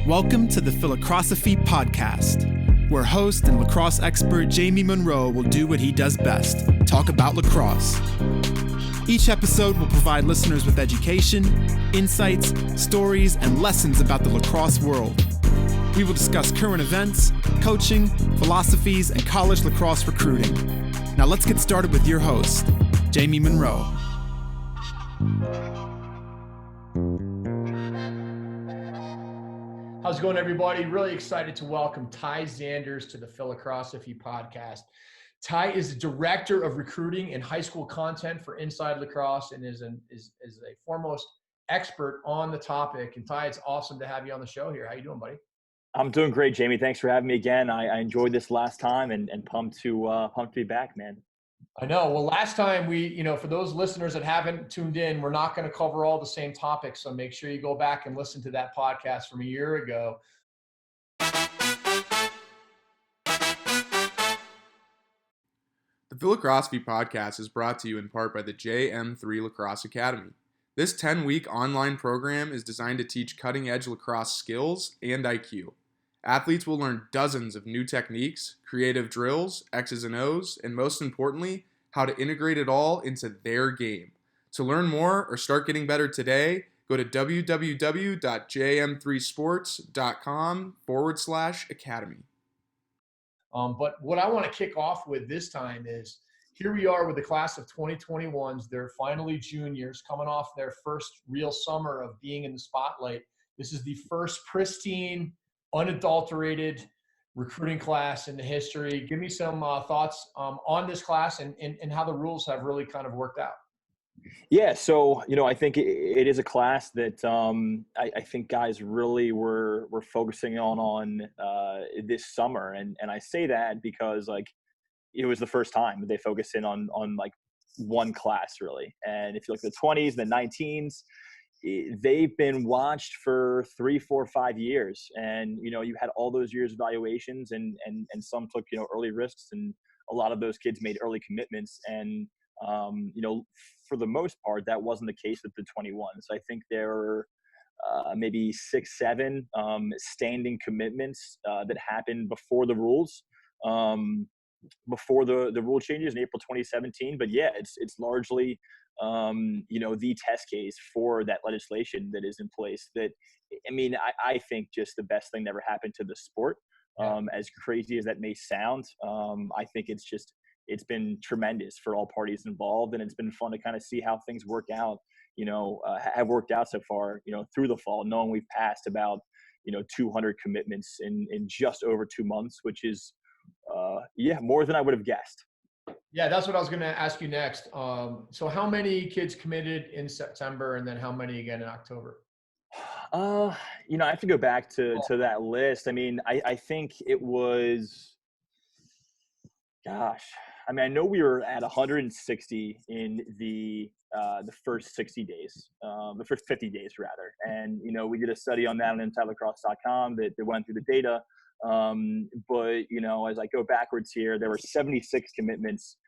Welcome to the Phi-Lacrosse-ophy podcast, where host and lacrosse expert Jamie Monroe will do what he does best, talk about lacrosse. Each episode will provide listeners with education, insights, stories, and lessons about the lacrosse world. We will discuss current events, coaching, philosophies, and college lacrosse recruiting. Now let's get started with your host, Jamie Monroe. How's it going, everybody? Really excited to welcome Ty Xanders to the Phi-Lacrosse-ophy podcast. Ty is the director of recruiting and high school content for Inside Lacrosse and is a foremost expert on the topic. And Ty, it's awesome to have you on the show here. How you doing, buddy? I'm doing great, Jamie. Thanks for having me again. I enjoyed this last time and pumped to be back, man. I know. Well, last time for those listeners that haven't tuned in, we're not going to cover all the same topics. So make sure you go back and listen to that podcast from a year ago. The Phi-Lacrosse-ophy podcast is brought to you in part by the JM3 Lacrosse Academy. This 10-week online program is designed to teach cutting-edge lacrosse skills and IQ. Athletes will learn dozens of new techniques, creative drills, X's and O's, and most importantly, how to integrate it all into their game. To learn more or start getting better today, go to www.jm3sports.com/academy. But what I want to kick off with this time is, here we are with the class of 2021s. They're finally juniors coming off their first real summer of being in the spotlight. This is the first pristine, unadulterated recruiting class in the history. Give me some thoughts on this class and how the rules have really kind of worked out. Yeah, so I think it is a class that I think guys really were focusing on this summer, and I say that because it was the first time they focused in on one class really. And if you look at the 20s, the 19s, they've been watched for 3, 4, 5 years, and you had all those years of evaluations, and some took early risks, and a lot of those kids made early commitments, and for the most part that wasn't the case with the 21s. I think there were maybe 6, 7 standing commitments that happened before the rules, before the rule changes in April 2017. But yeah, it's largely the test case for that legislation that is in place. That, I think just the best thing that ever happened to the sport. As crazy as that may sound, I think it's been tremendous for all parties involved, and it's been fun to kind of see how things work out, have worked out so far, through the fall, knowing we've passed about 200 commitments in just over 2 months, which is more than I would have guessed. Yeah, that's what I was going to ask you next. So how many kids committed in September, and then how many again in October? I have to go back to that list. I think it was, gosh, I know we were at 160 in the first 60 days, the first 50 days rather. And, we did a study on that on UntitledChapter.com that went through the data. But as I go backwards here, there were 76 commitments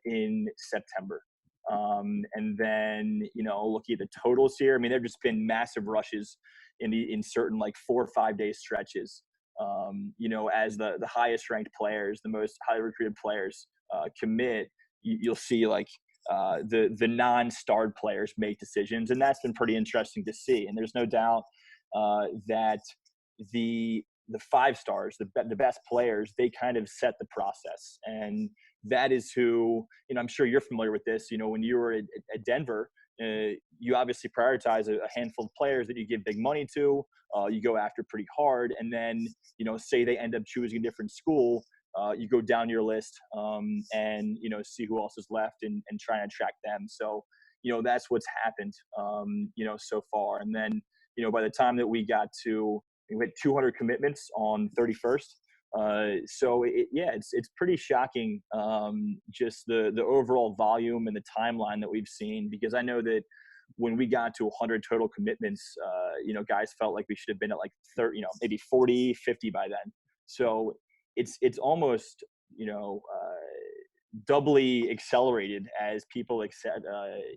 in September. And then, looking at the totals here, there've just been massive rushes in certain 4 or 5 day stretches. As the highest ranked players, the most highly recruited players commit, you'll see the non-starred players make decisions, and that's been pretty interesting to see. And there's no doubt that the 5 stars, the best players, they kind of set the process. And that is who, I'm sure you're familiar with this, when you were at Denver, you obviously prioritize a handful of players that you give big money to, you go after pretty hard, and then, say they end up choosing a different school, you go down your list and, see who else is left and try and attract them. So, that's what's happened, so far. And then, by the time that we had 200 commitments on 31st. So it's pretty shocking, just the overall volume and the timeline that we've seen, because I know that when we got to 100 total commitments, guys felt like we should have been at 30, maybe 40, 50 by then. So it's almost, doubly accelerated as people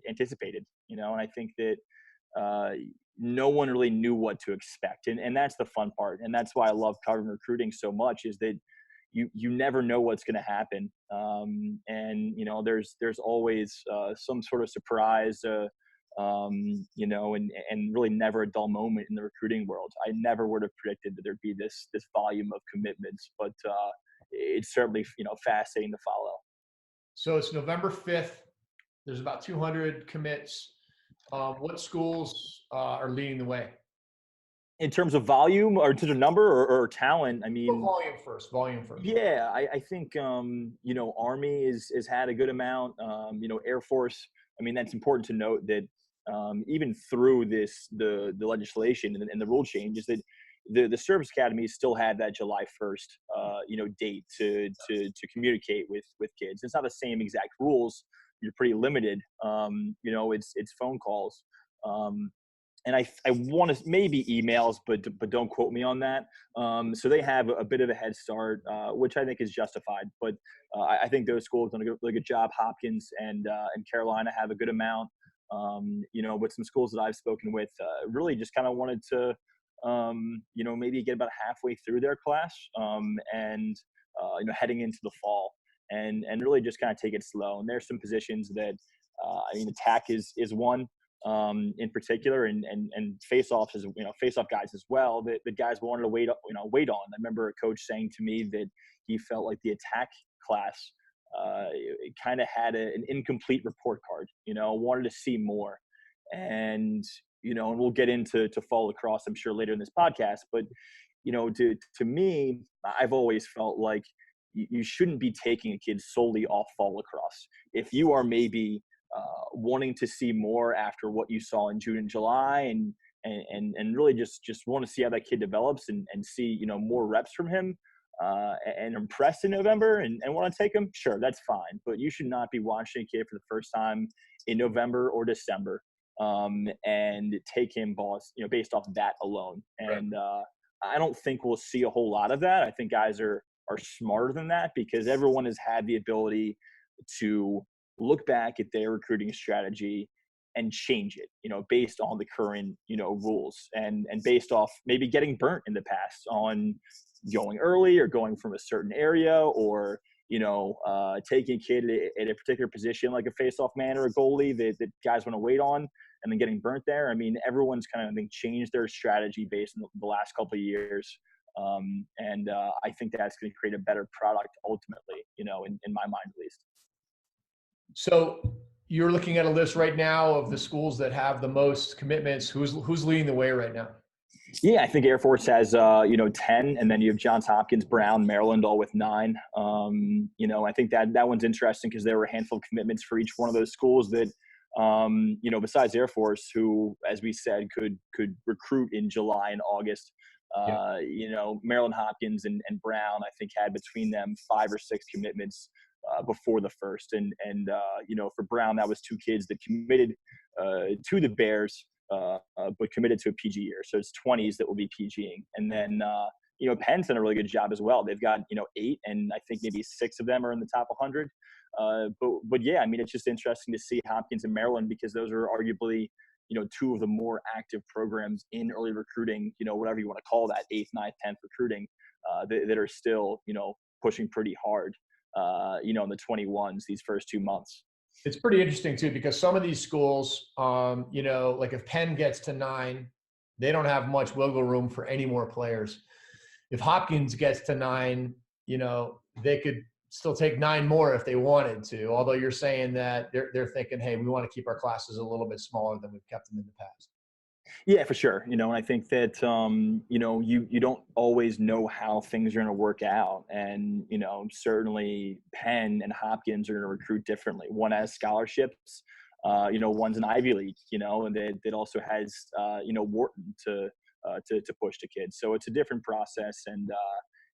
anticipated, and I think that, no one really knew what to expect. And that's the fun part. And that's why I love covering recruiting so much, is that you never know what's going to happen. And, there's always some sort of surprise, and really never a dull moment in the recruiting world. I never would have predicted that there'd be this volume of commitments, but it's certainly, fascinating to follow. So it's November 5th. There's about 200 commits. What schools are leading the way? In terms of volume or in terms of number or talent, I mean, volume first. Yeah, I think, Army has had a good amount. Air Force, I mean, that's important to note that even through the legislation and the rule changes, that the service academies still had that July 1st, date to communicate with kids. It's not the same exact rules. You're pretty limited. It's phone calls. And I want to maybe emails, but don't quote me on that. So they have a bit of a head start, which I think is justified. But I think those schools have done a really good job. Hopkins and Carolina have a good amount. But some schools that I've spoken with really just kind of wanted to, maybe get about halfway through their class, and heading into the fall, and really just kind of take it slow. And there's some positions that, attack is one. In particular, and face-offs as face-off guys as well, that the guys wanted to wait on. I remember a coach saying to me that he felt like the attack class it kind of had an incomplete report card. Wanted to see more, and and we'll get into fall lacrosse, I'm sure, later in this podcast. But to me, I've always felt like you shouldn't be taking a kid solely off fall lacrosse. If you are maybe wanting to see more after what you saw in June and July, and really just want to see how that kid develops and see more reps from him, and impressed in November, and want to take him, sure, that's fine. But you should not be watching a kid for the first time in November or December, and take him based off that alone. And I don't think we'll see a whole lot of that. I think guys are smarter than that, because everyone has had the ability to look back at their recruiting strategy and change it, based on the current, rules, and based off maybe getting burnt in the past on going early or going from a certain area, or, taking a kid at a particular position, like a face-off man or a goalie that guys want to wait on, and then getting burnt there. I mean, everyone's kind of changed their strategy based on the last couple of years. And I think that's going to create a better product ultimately, in my mind at least. So you're looking at a list right now of the schools that have the most commitments. Who's leading the way right now? Yeah, I think Air Force has 10, and then you have Johns Hopkins, Brown, Maryland, all with 9. I think that one's interesting because there were a handful of commitments for each one of those schools that, besides Air Force, who, as we said, could recruit in July and August. Maryland, Hopkins, and Brown, I think, had between them 5 or 6 commitments before the first. And for Brown, that was 2 kids that committed to the Bears, but committed to a PG year. So it's 20s that will be PGing. And then, Penn's done a really good job as well. They've got, 8, and I think maybe 6 of them are in the top 100. But yeah, I mean, it's just interesting to see Hopkins and Maryland, because those are arguably, 2 of the more active programs in early recruiting, whatever you want to call that, 8th, 9th, 10th recruiting, that are still, pushing pretty hard, in the 21s these first 2 months. It's pretty interesting too, because some of these schools, like if Penn gets to 9, they don't have much wiggle room for any more players. If Hopkins gets to 9, they could still take 9 more if they wanted to. Although you're saying that they're thinking, hey, we want to keep our classes a little bit smaller than we've kept them in the past. Yeah, for sure. And I think that, you don't always know how things are going to work out. And, certainly Penn and Hopkins are going to recruit differently. One has scholarships, one's an Ivy League, and that also has, Wharton to push to kids. So it's a different process. And,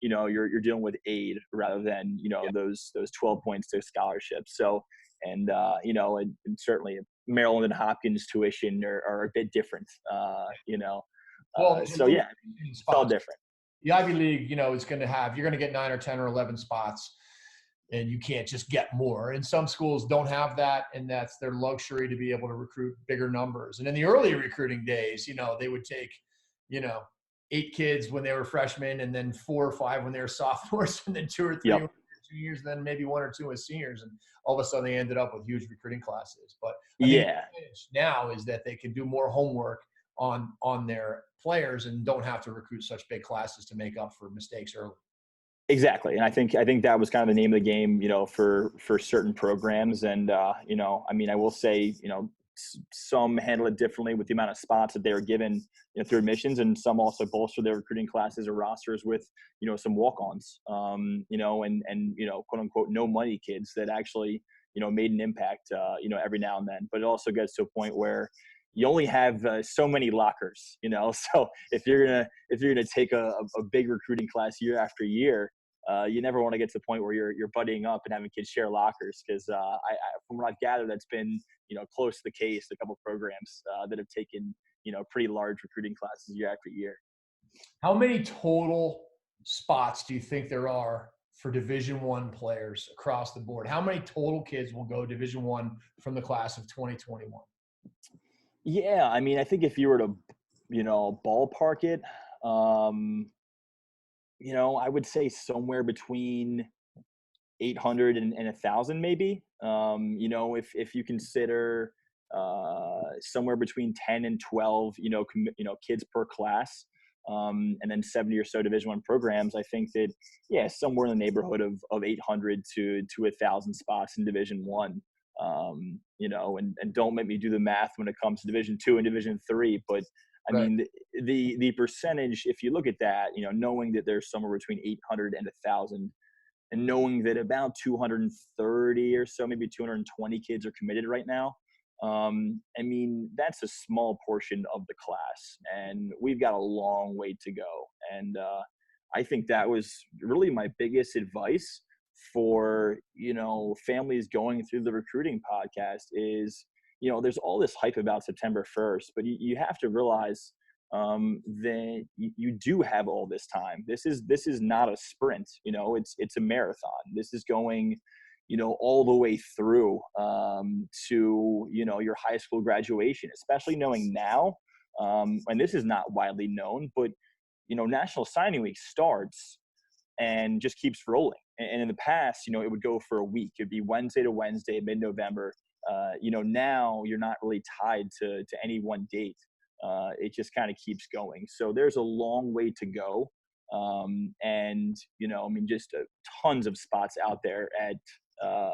you're dealing with aid rather than, those 12 points to scholarships. So, and certainly Maryland and Hopkins tuition are a bit different, so yeah, it's all different. The Ivy League, is going to have, you're going to get 9 or 10 or 11 spots. and you can't just get more. And some schools don't have that, and that's their luxury to be able to recruit bigger numbers. And in the early recruiting days, they would take, 8 kids when they were freshmen, and then 4 or 5 when they were sophomores, and then 2 or 3 when they were juniors, then maybe 1 or 2 as seniors. And all of a sudden they ended up with huge recruiting classes. But the advantage now is that they can do more homework on their players and don't have to recruit such big classes to make up for mistakes early. Exactly. And I think that was kind of the name of the game, for certain programs. And, I will say, some handle it differently with the amount of spots that they were given through admissions, and some also bolster their recruiting classes or rosters with, some walk-ons, and quote unquote, no money kids that actually, made an impact, every now and then. But it also gets to a point where you only have so many lockers, so if you're gonna take a big recruiting class year after year, you never want to get to the point where you're buddying up and having kids share lockers, because from what I've gathered, that's been close to the case. A couple of programs that have taken pretty large recruiting classes year after year. How many total spots do you think there are for Division I players across the board? How many total kids will go Division I from the class of 2021? Yeah, I think if you were to ballpark it, I would say somewhere between 800 and 1,000 maybe. If you consider somewhere between 10 and 12, kids per class, and then 70 or so Division I programs, I think that, somewhere in the neighborhood of 800 to 1,000 spots in Division I. And don't make me do the math when it comes to Division II and Division III, but I mean, the percentage, if you look at that, knowing that there's somewhere between 800 and 1,000, and knowing that about 230 or so, maybe 220 kids are committed right now, that's a small portion of the class, and we've got a long way to go. And I think that was really my biggest advice for, families going through the recruiting podcast is, there's all this hype about September 1st, but you have to realize that you do have all this time. This is not a sprint, it's a marathon. This is going, all the way through to, your high school graduation, especially knowing now, and this is not widely known, but, National Signing Week starts and just keeps rolling. And in the past, it would go for a week. It'd be Wednesday to Wednesday, mid-November. Now you're not really tied to any one date. It just kind of keeps going. So there's a long way to go. And, just tons of spots out there at, a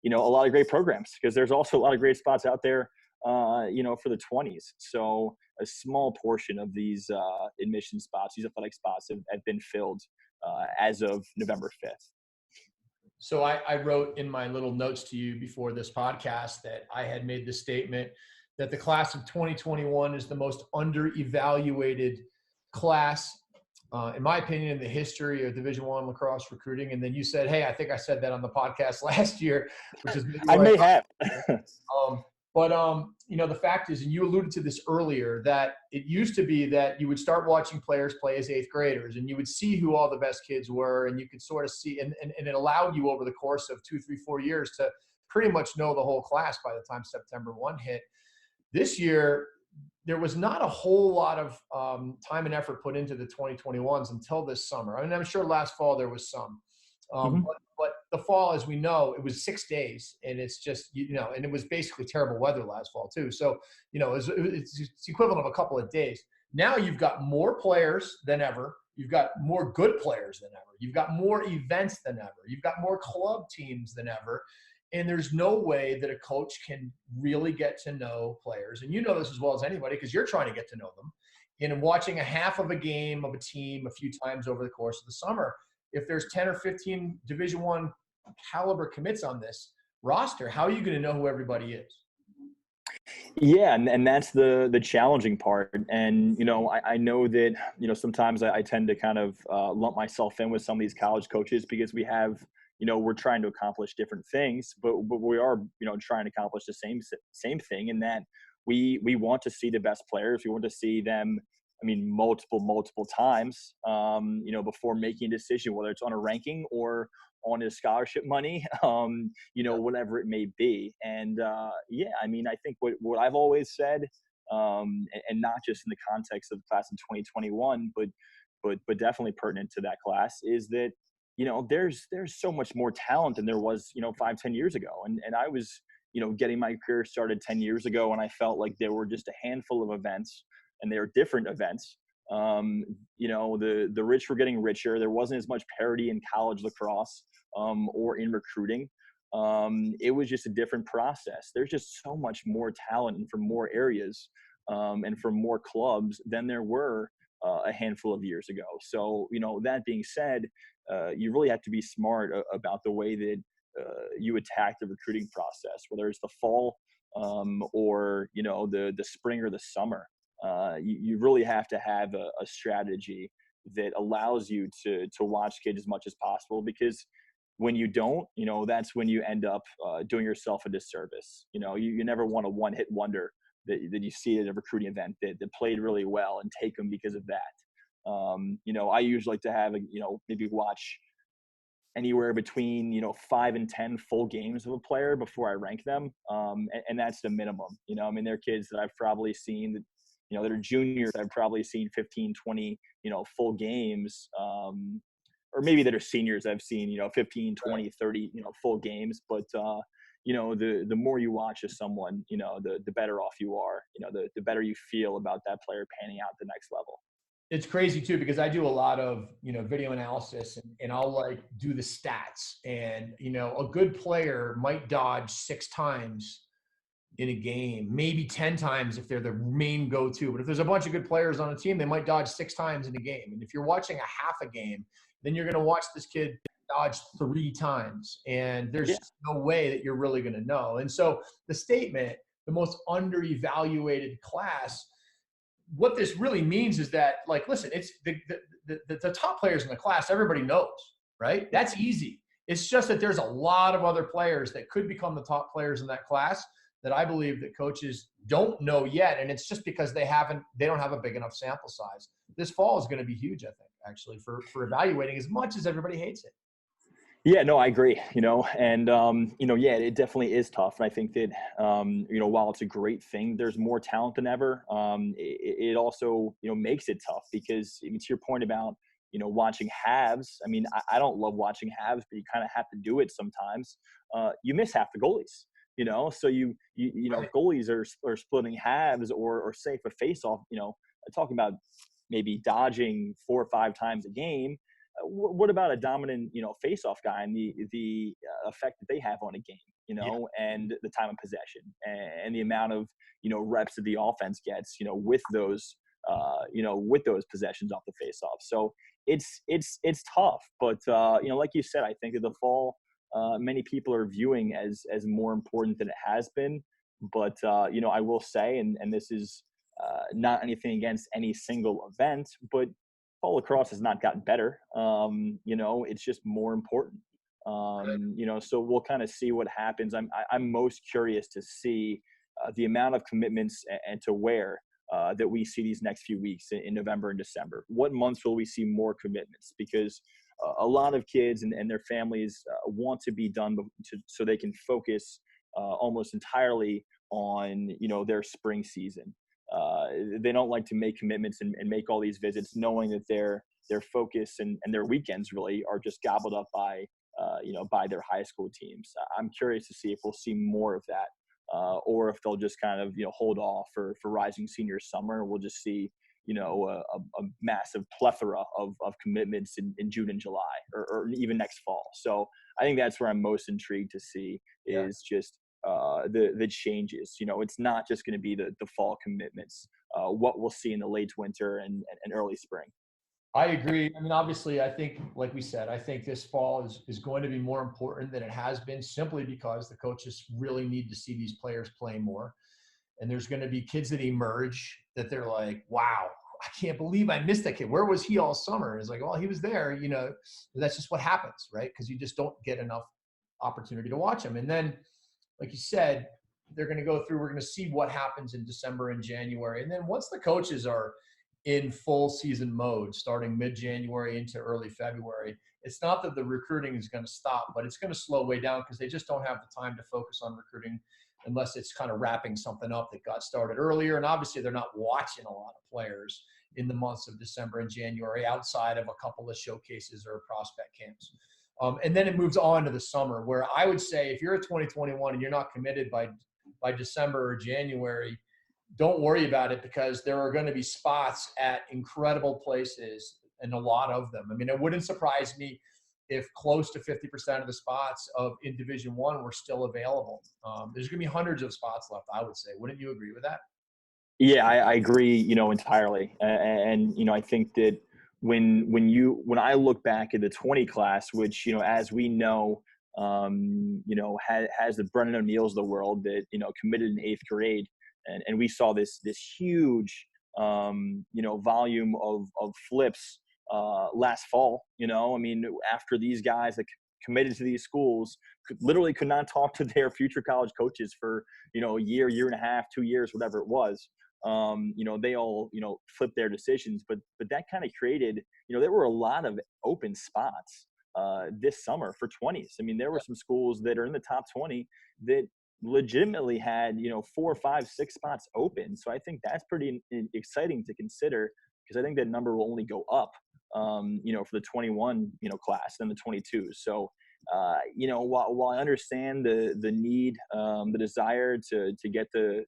lot of great programs, because there's also a lot of great spots out there, for the 20s. So a small portion of these admission spots, these athletic spots have been filled as of November 5th. So I wrote in my little notes to you before this podcast that I had made the statement that the class of 2021 is the most under-evaluated class, in my opinion, in the history of Division I lacrosse recruiting. And then you said, hey, I think I said that on the podcast last year, which is maybe I may have. The fact is, and you alluded to this earlier, that it used to be that you would start watching players play as 8th graders, and you would see who all the best kids were, and you could sort of see, and it allowed you over the course of 2, 3, 4 years to pretty much know the whole class by the time September 1 hit. This year, there was not a whole lot of time and effort put into the 2021s until this summer. I'm sure last fall there was some. But the fall, as we know, it was 6 days, and it's just, and it was basically terrible weather last fall too. So, it's equivalent of a couple of days. Now you've got more players than ever. You've got more good players than ever. You've got more events than ever. You've got more club teams than ever. And there's no way that a coach can really get to know players. And you know this as well as anybody, because you're trying to get to know them. And watching a half of a game of a team a few times over the course of the summer, if there's 10 or 15 Division I caliber commits on this roster, how are you going to know who everybody is? Yeah, and that's the challenging part. And, I know that, sometimes I tend to kind of lump myself in with some of these college coaches, because we have, we're trying to accomplish different things, but we are, trying to accomplish the same thing, in that we want to see the best players. We want to see them, multiple times, before making a decision, whether it's on a ranking or on his scholarship money, whatever it may be. And I think what I've always said, and not just in the context of the class of 2021, but definitely pertinent to that class, is that there's so much more talent than there was 5-10 years ago. And I was getting my career started 10 years ago, and I felt like there were just a handful of events, and they were different events. The rich were getting richer. There wasn't as much parity in college lacrosse or in recruiting. It was just a different process. There's just so much more talent and from more areas and from more clubs than there were a handful of years ago. So, that being said, you really have to be smart about the way that you attack the recruiting process, whether it's the fall or, the spring or the summer. You really have to have a strategy that allows you to watch kids as much as possible, because when you don't, that's when you end up doing yourself a disservice. You never want a one-hit wonder that you see at a recruiting event that played really well and take them because of that. I usually like to have, maybe watch anywhere between 5 and 10 full games of a player before I rank them, and that's the minimum. They're kids that I've probably seen that that are juniors. I've probably seen 15, 20 full games, or maybe that are seniors. I've seen 15, 20, 30 full games. But the more you watch of someone, the better off you are. The better you feel about that player panning out the next level. It's crazy too, because I do a lot of, video analysis, and I'll do the stats, and, a good player might dodge 6 times in a game, maybe 10 times if they're the main go-to. But if there's a bunch of good players on a team, they might dodge 6 times in a game. And if you're watching a half a game, then you're going to watch this kid dodge 3 times. And there's no way that you're really going to know. And so the statement, the most underevaluated class, what this really means is that, listen, it's the top players in the class, everybody knows, right? That's easy. It's just that there's a lot of other players that could become the top players in that class that I believe that coaches don't know yet. And it's just because they don't have a big enough sample size. This fall is going to be huge, I think, actually, for evaluating, as much as everybody hates it. Yeah, no, I agree, and, it definitely is tough. And I think that, while it's a great thing, there's more talent than ever. It also, makes it tough because, to your point about, watching halves. I don't love watching halves, but you kind of have to do it sometimes. You miss half the goalies. So you goalies are splitting halves or say for face-off, talking about maybe dodging 4 or 5 times a game. What about a dominant, face-off guy and the effect that they have on a game, and the time of possession and the amount of, reps that the offense gets, with those possessions off the face-off. So it's tough, but like you said, I think in the fall, many people are viewing as more important than it has been. But, I will say, and this is not anything against any single event, but fall lacrosse has not gotten better. It's just more important. So we'll kind of see what happens. I'm most curious to see the amount of commitments and to where that we see these next few weeks in November and December. What months will we see more commitments? Because a lot of kids and their families want to be done so they can focus almost entirely on, their spring season. They don't like to make commitments and make all these visits, knowing that their focus and their weekends really are just gobbled up by their high school teams. I'm curious to see if we'll see more of that, or if they'll just kind of hold off for rising senior summer. We'll just see a massive plethora of commitments in June and July, or even next fall. So I think that's where I'm most intrigued to see is just the changes. It's not just going to be the fall commitments, what we'll see in the late winter and early spring. I agree. Obviously, I think, like we said, I think this fall is going to be more important than it has been, simply because the coaches really need to see these players play more. And there's going to be kids that emerge that they're like, wow, I can't believe I missed that kid. Where was he all summer? It's like, well, he was there, that's just what happens, right? Because you just don't get enough opportunity to watch him. And then, like you said, they're going to go through, we're going to see what happens in December and January. And then once the coaches are in full season mode starting mid-January into early February. It's not that the recruiting is going to stop, but it's going to slow way down because they just don't have the time to focus on recruiting unless it's kind of wrapping something up that got started earlier. And obviously they're not watching a lot of players in the months of December and January outside of a couple of showcases or prospect camps. And then it moves on to the summer, where I would say if you're a 2021 and you're not committed by December or January, don't worry about it, because there are going to be spots at incredible places, and a lot of them. I mean, it wouldn't surprise me if close to 50% of the spots in Division I were still available. There's going to be hundreds of spots left, I would say. Wouldn't you agree with that? Yeah, I agree, entirely. And I think that when I look back at the 20 class, which, as we know, has the Brennan O'Neills of the world that, committed in 8th grade. And we saw this huge, volume of flips last fall. I mean, after these guys that committed to these schools literally could not talk to their future college coaches for, a year and a half, 2 years, whatever it was. They all, flipped their decisions, but that kind of created, there were a lot of open spots this summer for 20s. I mean, there were some schools that are in the top 20 that legitimately had 4, 5, 6 spots open. So I think that's pretty exciting to consider, because I think that number will only go up for the 21 class and the 22. So while I understand the need, the desire to get the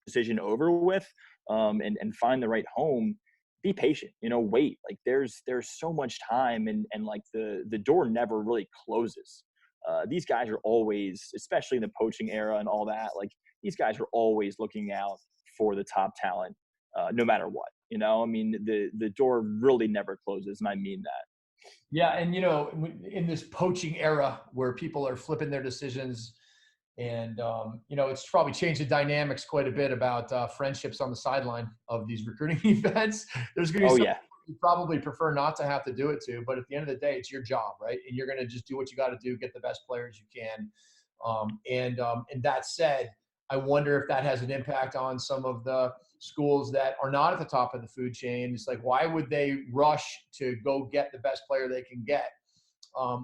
decision over with and find the right home, be patient, wait. Like there's so much time, and like the door never really closes. These guys are always, especially in the poaching era and all that, like these guys are always looking out for the top talent, no matter what. I mean, the door really never closes, and I mean that. Yeah, and in this poaching era where people are flipping their decisions, and it's probably changed the dynamics quite a bit about friendships on the sideline of these recruiting events. There's going to be some you probably prefer not to have to do it to, but at the end of the day, it's your job, right? And you're going to just do what you got to do, get the best players you can. And that said, I wonder if that has an impact on some of the schools that are not at the top of the food chain. It's like, why would they rush to go get the best player they can get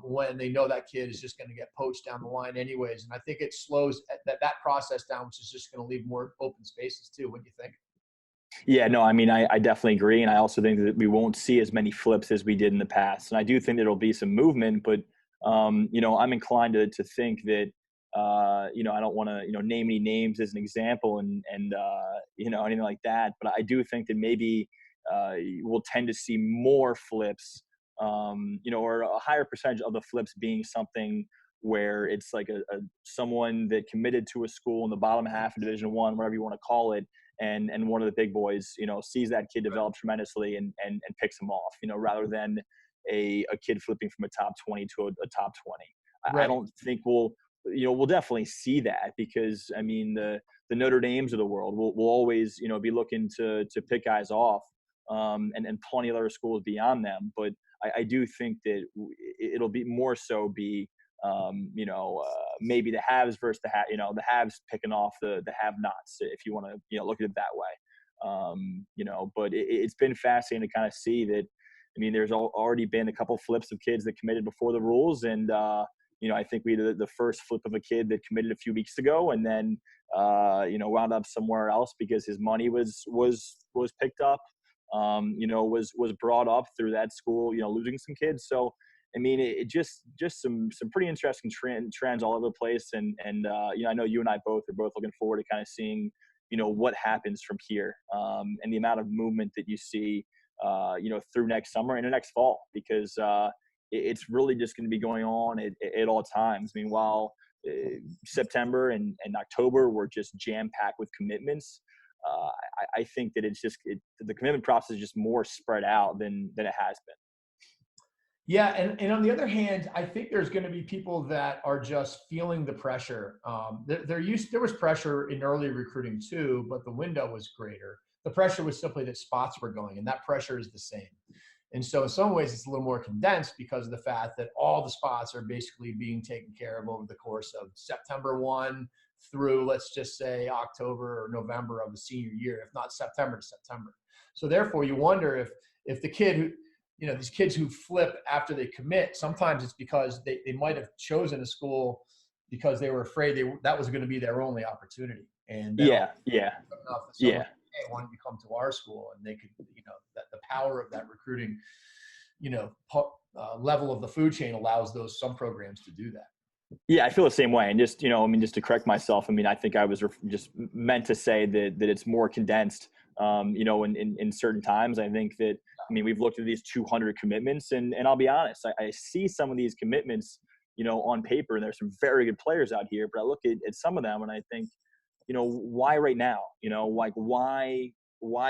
when they know that kid is just going to get poached down the line anyways? And I think it slows that process down, which is just going to leave more open spaces too. What do you think? Yeah, no, I mean, I definitely agree. And I also think that we won't see as many flips as we did in the past. And I do think there'll be some movement, but, I'm inclined to think that, I don't want to, name any names as an example and anything like that. But I do think that maybe we'll tend to see more flips, or a higher percentage of the flips being something where it's like someone that committed to a school in the bottom half of Division I, whatever you want to call it, and one of the big boys, sees that kid develop tremendously and picks him off, rather than a kid flipping from a top 20 to a top 20. Right. I don't think we'll definitely see that, because I mean the Notre Dames of the world will always be looking to pick guys off, and plenty of other schools beyond them. But I do think that it'll be more so be maybe the haves versus the haves picking off the have-nots, if you want to look at it that way. But it's been fascinating to kind of see that. I mean, there's already been a couple flips of kids that committed before the rules, and I think we did the first flip of a kid that committed a few weeks ago, and then wound up somewhere else because his money was picked up, was brought up through that school, losing some kids. So I mean, it just some pretty interesting trends all over the place, and I know you and I are both looking forward to kind of seeing what happens from here, and the amount of movement that you see through next summer and the next fall, because it's really just going to be going on at all times. I mean, while September and October were just jam-packed with commitments, I think that the commitment process is just more spread out than it has been. Yeah, and on the other hand, I think there's going to be people that are just feeling the pressure. There was pressure in early recruiting too, but the window was greater. The pressure was simply that spots were going, and that pressure is the same. And so in some ways, it's a little more condensed because of the fact that all the spots are basically being taken care of over the course of September 1 through, let's just say, October or November of the senior year, if not September to September. So therefore you wonder if the kid who, these kids who flip after they commit, sometimes it's because they might have chosen a school because they were afraid that was going to be their only opportunity. And then Yeah. enough that someone, hey, why don't you come to our school? And they could, that the power of that recruiting, level of the food chain allows some programs to do that. Yeah, I feel the same way. And just, just to correct myself, I think I was just meant to say that it's more condensed, in certain times. I think that, we've looked at these 200 commitments and I'll be honest, I see some of these commitments, on paper, and there's some very good players out here, but I look at some of them and I think, why right now? Like why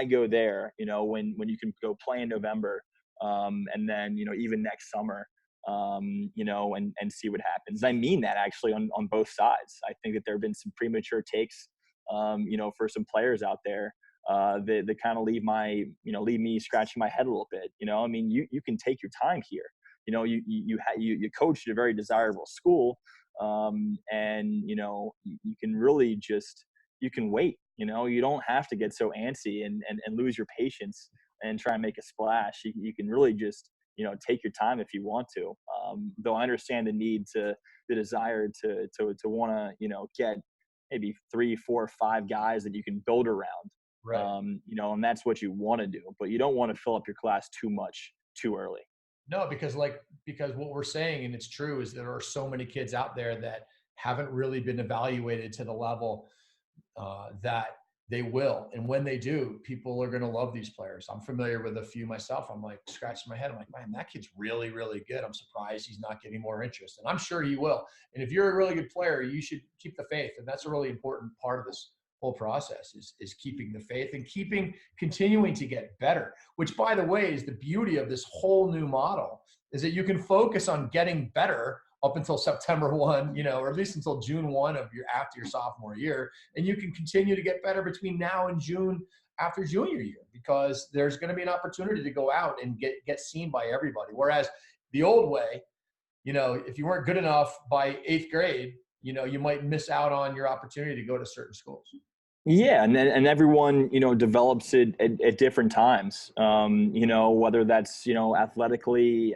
go there, when you can go play in November, and then, even next summer, and see what happens. I mean that actually on both sides. I think that there have been some premature takes, for some players out there, that kind of leave me scratching my head a little bit. You can take your time here. You coached at a very desirable school, and you can really you can wait. You don't have to get so antsy and lose your patience and try and make a splash. You can really just take your time if you want to. Though I understand the desire to want to get maybe 3, 4, 5 guys that you can build around. Right. And that's what you want to do, but you don't want to fill up your class too much too early. No, because what we're saying, and it's true, is there are so many kids out there that haven't really been evaluated to the level that they will. And when they do, people are going to love these players. I'm familiar with a few myself. I'm like scratching my head. I'm like, man, that kid's really, really good. I'm surprised he's not getting more interest. And I'm sure he will. And if you're a really good player, you should keep the faith. And that's a really important part of this whole process is keeping the faith and continuing to get better, which, by the way, is the beauty of this whole new model, is that you can focus on getting better up until September 1, or at least until June 1 after your sophomore year. And you can continue to get better between now and June after junior year, because there's going to be an opportunity to go out and get seen by everybody. Whereas the old way, if you weren't good enough by 8th grade, you might miss out on your opportunity to go to certain schools. Yeah, and everyone develops it at different times. Whether that's athletically,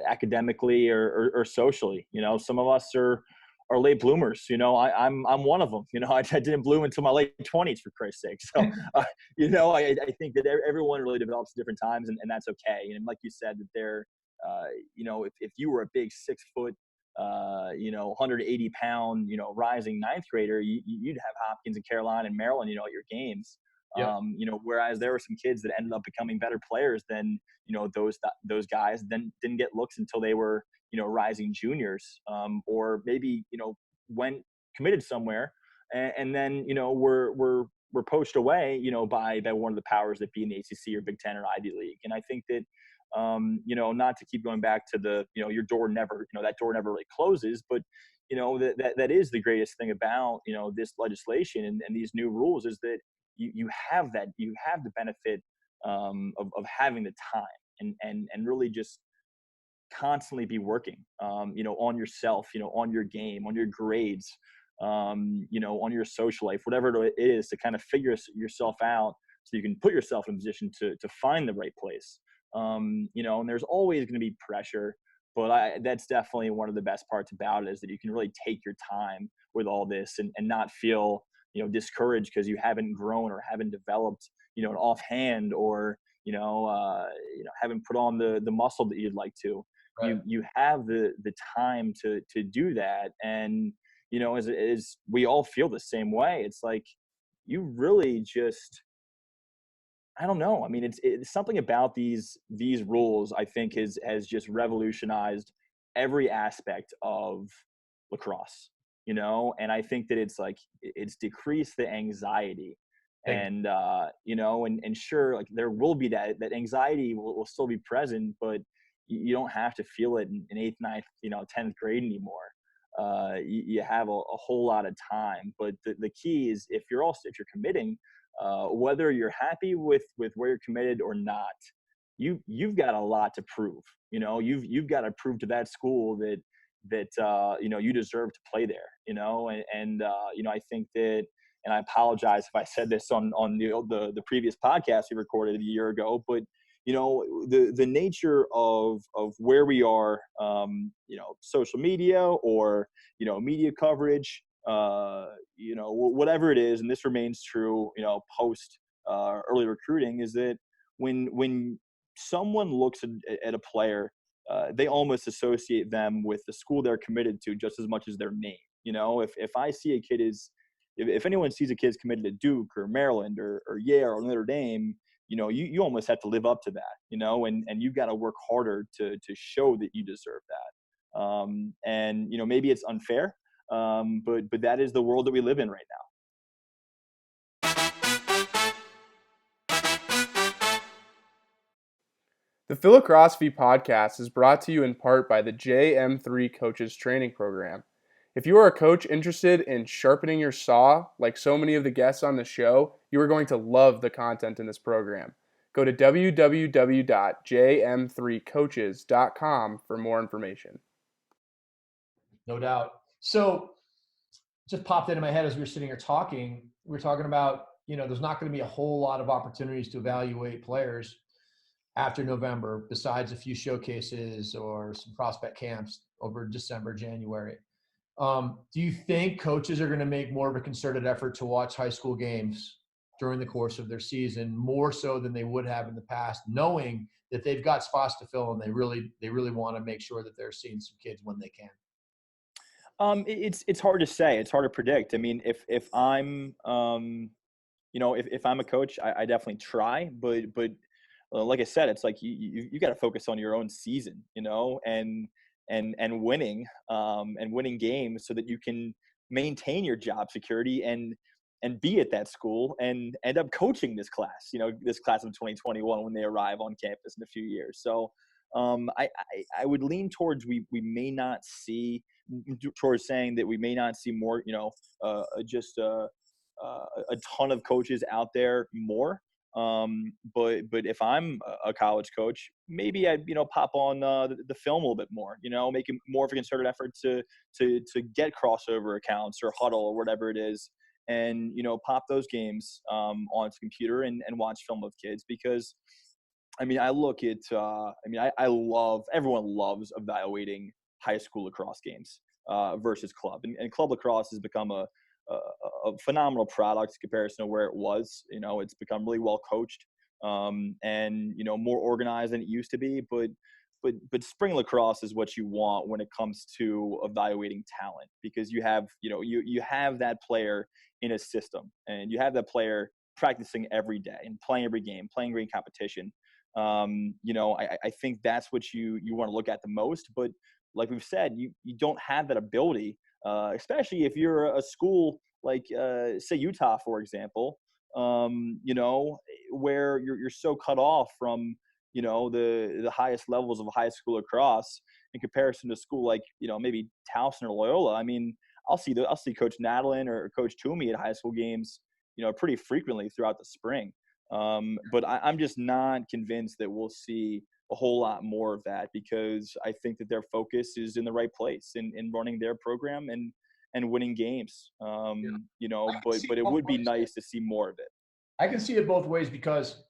academically, or socially. Some of us are late bloomers. I'm one of them. I didn't bloom until my late 20s, for Christ's sake. So I think that everyone really develops at different times, and that's okay. And like you said, that they're if you were a big 6 foot 180 pound, rising 9th grader, you'd have Hopkins and Carolina and Maryland, at your games. Yep. Whereas there were some kids that ended up becoming better players than, those guys then didn't get looks until they were, rising juniors, or maybe, went committed somewhere and then, were poached away, by one of the powers that be in the ACC or Big Ten or Ivy League. And I think that, not to keep going back to the, your door never, that door never really closes, but, that is the greatest thing about, this legislation and these new rules, is that you have the benefit, of having the time and really just constantly be working, on yourself, on your game, on your grades, on your social life, whatever it is, to kind of figure yourself out so you can put yourself in a position to find the right place. And there's always going to be pressure, but that's definitely one of the best parts about it, is that you can really take your time with all this and not feel, discouraged because you haven't grown or haven't developed, an offhand, or, haven't put on the muscle that you'd like to. Right. You have the time to do that. And, as we all feel the same way, it's like, you really just, I don't know. It's something about these rules, I think, has just revolutionized every aspect of lacrosse, and I think that it's decreased the anxiety. And, and sure, like, there will be that anxiety will still be present, but you don't have to feel it in 8th, 9th, 10th grade anymore. You have a whole lot of time, but the key is, if you're committing, whether you're happy with where you're committed or not, you've got a lot to prove. You've got to prove to that school that you deserve to play there. And I think that and I apologize if I said this on the previous podcast we recorded a year ago, but the nature of where we are, social media or media coverage, whatever it is, and this remains true, post early recruiting, is that when someone looks at a player, they almost associate them with the school they're committed to just as much as their name. If I see a kid if anyone sees a kid's committed to Duke or Maryland or Yale or Notre Dame, you almost have to live up to that, and you've got to work harder to show that you deserve that. And maybe it's unfair, but that is the world that we live in right now. The Phi-Lacrosse-ophy podcast is brought to you in part by the JM3 Coaches Training Program. If you are a coach interested in sharpening your saw, like so many of the guests on the show, you are going to love the content in this program. Go to www.jm3coaches.com for more information. No doubt. So just popped into my head as we were sitting here talking. We were talking about, there's not going to be a whole lot of opportunities to evaluate players after November, besides a few showcases or some prospect camps over December, January. Do you think coaches are going to make more of a concerted effort to watch high school games during the course of their season, more so than they would have in the past, knowing that they've got spots to fill and they really want to make sure that they're seeing some kids when they can? It's hard to say. It's hard to predict. I mean, if I'm, if I'm a coach, I definitely try, but like I said, it's like you got to focus on your own season, and winning, and winning games so that you can maintain your job security and be at that school and end up coaching this class, this class of 2021 when they arrive on campus in a few years. So I would lean towards we may not see, towards saying that we may not see more, just a ton of coaches out there more. But if I'm a college coach, maybe I'd, pop on the film a little bit more, making more of a concerted effort to get crossover accounts or huddle or whatever it is. And, pop those games onto computer and watch film of kids, because I look at, everyone loves evaluating high school lacrosse games versus club, and club lacrosse has become a phenomenal product in comparison to where it was. It's become really well coached, and more organized than it used to be. But spring lacrosse is what you want when it comes to evaluating talent, because you have you have that player in a system, and you have that player practicing every day and playing every game, playing great competition. I think that's what you want to look at the most. But like we've said, you don't have that ability. Especially if you're a school like, say, Utah, for example, where you're so cut off from, the highest levels of high school lacrosse in comparison to a school like, maybe Towson or Loyola. I'll see Coach Nadalin or Coach Toomey at high school games, pretty frequently throughout the spring. But I'm just not convinced that we'll see a whole lot more of that, because I think that their focus is in the right place in running their program and winning games. But it would be nice to see more of it. I can see it both ways, because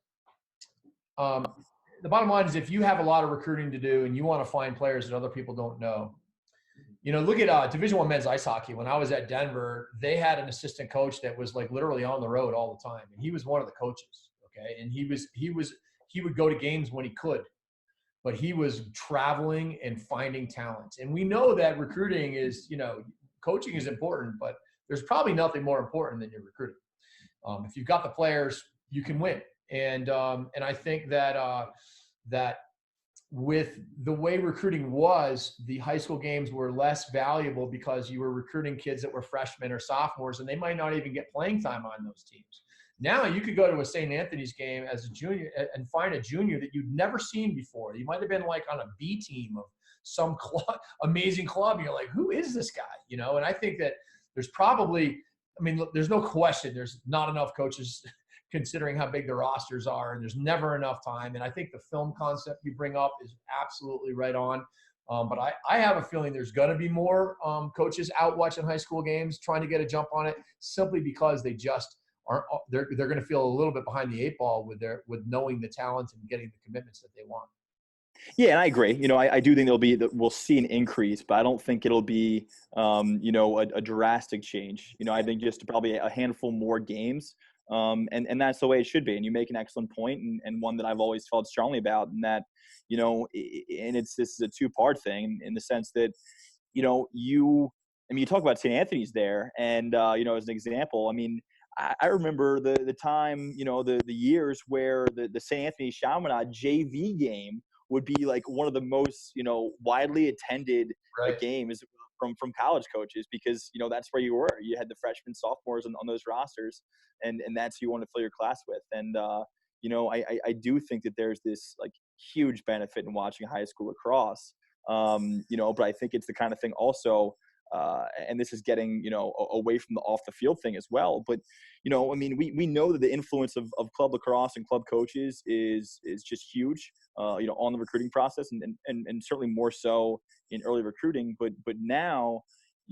the bottom line is, if you have a lot of recruiting to do and you want to find players that other people don't know, look at Division I men's ice hockey. When I was at Denver, they had an assistant coach that was like literally on the road all the time, and he was one of the coaches. Okay, and he would go to games when he could, but he was traveling and finding talent. And we know that recruiting is, coaching is important, but there's probably nothing more important than your recruiting. If you've got the players, you can win. And I think that that with the way recruiting was, the high school games were less valuable because you were recruiting kids that were freshmen or sophomores, and they might not even get playing time on those teams. Now you could go to a St. Anthony's game as a junior and find a junior that you'd never seen before. You might have been like on a B team of some club, amazing club. And you're like, who is this guy? And I think that there's probably, look, there's no question there's not enough coaches considering how big the rosters are, and there's never enough time. And I think the film concept you bring up is absolutely right on. But I have a feeling there's going to be more coaches out watching high school games, trying to get a jump on it, simply because they just aren't. They're going to feel a little bit behind the eight ball with knowing the talent and getting the commitments that they want. Yeah, and I agree. I do think we'll see an increase, but I don't think it'll be, a drastic change. I think just probably a handful more games, and that's the way it should be. And you make an excellent point, and one that I've always felt strongly about, and that, and this is a two-part thing in the sense that, you talk about St. Anthony's there, and as an example, I remember the time, the years where the St. Anthony Chaminade JV game would be like one of the most, widely attended Right. games from college coaches, because, that's where you were. You had the freshmen, sophomores on those rosters, and that's who you want to fill your class with. And, I do think that there's this like huge benefit in watching high school lacrosse, but I think it's the kind of thing also, and this is getting, away from the off the field thing as well. But, we know that the influence of club lacrosse and club coaches is just huge, on the recruiting process, and certainly more so in early recruiting. But now,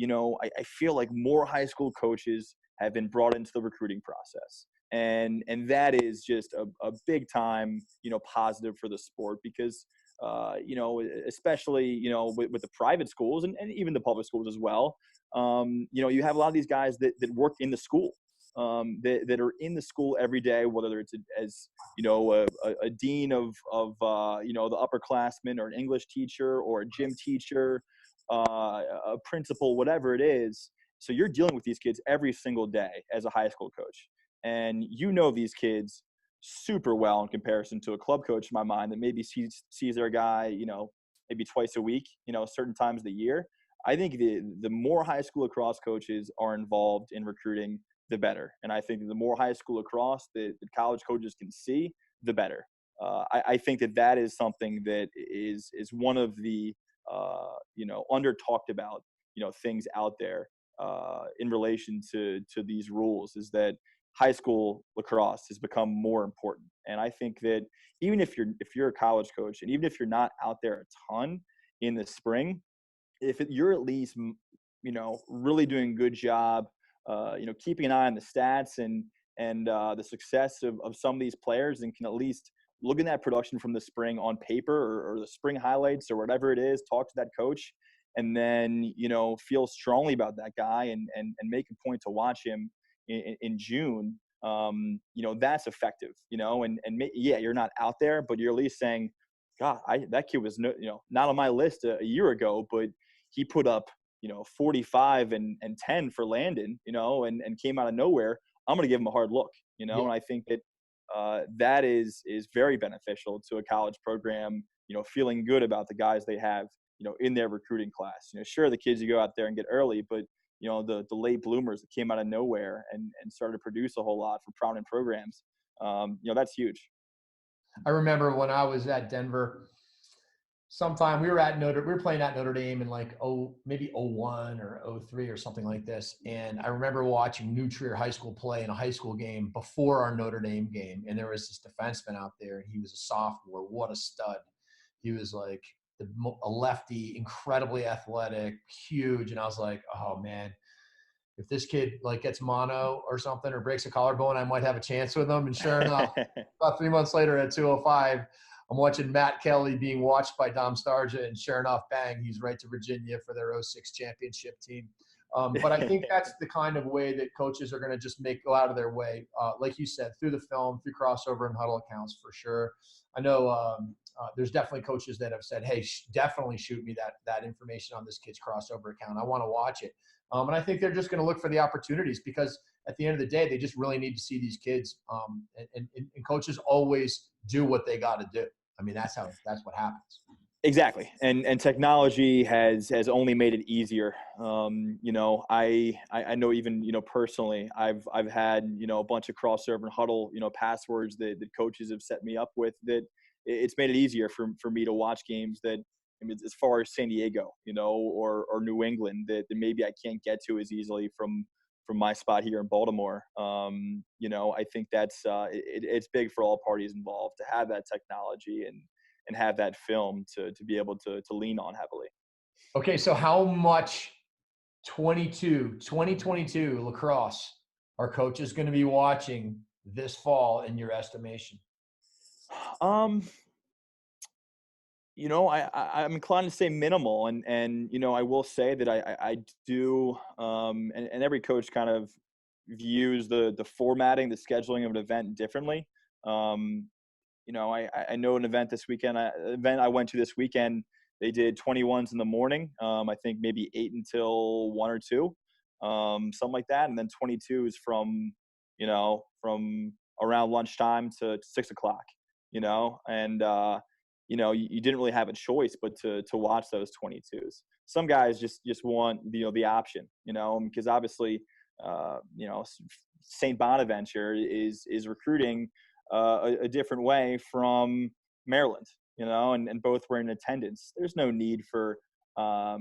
I feel like more high school coaches have been brought into the recruiting process. And that is just a big time, positive for the sport, because, especially, with the private schools and even the public schools as well. You have a lot of these guys that work in the school, that are in the school every day, whether it's as, a dean of the upperclassmen, or an English teacher, or a gym teacher, a principal, whatever it is. So you're dealing with these kids every single day as a high school coach. And these kids super well in comparison to a club coach, in my mind, that maybe sees their guy, maybe twice a week, certain times of the year. I think the more high school lacrosse coaches are involved in recruiting, the better. And I think the more high school lacrosse that college coaches can see, the better. I think that is something that is one of the, under talked about, things out there, in relation to these rules, is that high school lacrosse has become more important. And I think that even if you're a college coach, and even if you're not out there a ton in the spring, if you're at least, really doing a good job, keeping an eye on the stats and the success of some of these players, and can at least look at that production from the spring on paper, or the spring highlights, or whatever it is, talk to that coach, and then, feel strongly about that guy, and make a point to watch him in June, that's effective, you're not out there, but you're at least saying, God, that kid was not on my list a year ago, but he put up, 45 and 10 for Landon, and came out of nowhere. I'm going to give him a hard look, Yeah. And I think that that is very beneficial to a college program, feeling good about the guys they have, in their recruiting class. Sure, the kids you go out there and get early, but the late bloomers that came out of nowhere and started to produce a whole lot for prominent programs, that's huge. I remember when I was at Denver, sometime we were playing at Notre Dame in like maybe 01 or 03 or something like this. And I remember watching New Trier High School play in a high school game before our Notre Dame game. And there was this defenseman out there, and he was a sophomore. What a stud. He was like a lefty, incredibly athletic, huge. And I was like, oh man, if this kid like gets mono or something, or breaks a collarbone, I might have a chance with him. And sure enough, about 3 months later at 205, I'm watching Matt Kelly being watched by Dom Starja, and sure enough, bang, he's right to Virginia for their 06 championship team. But I think that's the kind of way that coaches are going to just go out of their way, like you said, through the film, through crossover and huddle accounts, for sure. I know there's definitely coaches that have said, hey, definitely shoot me that information on this kid's crossover account. I want to watch it. And I think they're just going to look for the opportunities, because at the end of the day, they just really need to see these kids. And coaches always do what they got to do. I mean, that's what happens. Exactly. And technology has only made it easier. I know, even, personally, I've had, a bunch of crossover and huddle, passwords that coaches have set me up with, that it's made it easier for me to watch games that, as far as San Diego, or New England, that maybe I can't get to as easily from my spot here in Baltimore. I think that's it's big for all parties involved to have that technology, have that film to be able to lean on heavily. Okay, so how much 2022 lacrosse are coaches going to be watching this fall in your estimation? I'm inclined to say minimal, and I will say that I do, and every coach kind of views the formatting, the scheduling of an event differently. I know an event this weekend. Event I went to this weekend, they did 21s in the morning. I think maybe 8 until 1 or 2, something like that, and then 22s from around lunchtime to 6 o'clock. And you didn't really have a choice but to watch those 22s. Some guys just want the option, because obviously St. Bonaventure is recruiting a different way from Maryland, and both were in attendance. There's no need for a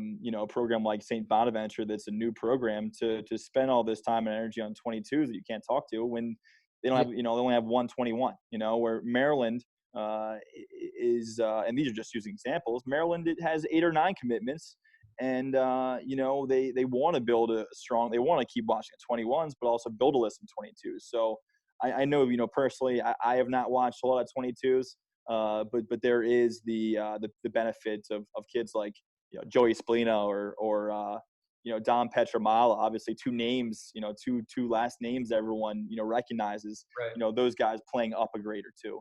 program like St. Bonaventure that's a new program to spend all this time and energy on 22s that you can't talk to when they don't have, they only have 121, where Maryland is, and these are just using examples. Maryland, it has 8 or 9 commitments, and they want to build a strong. They want to keep watching 21s, but also build a list of 22s. So I know, personally, I have not watched a lot of 22s, but there is the benefits of kids like Joey Spalina or Dom Petramala, obviously 2 names, two last names everyone recognizes. Right. Those guys playing up a grade or 2.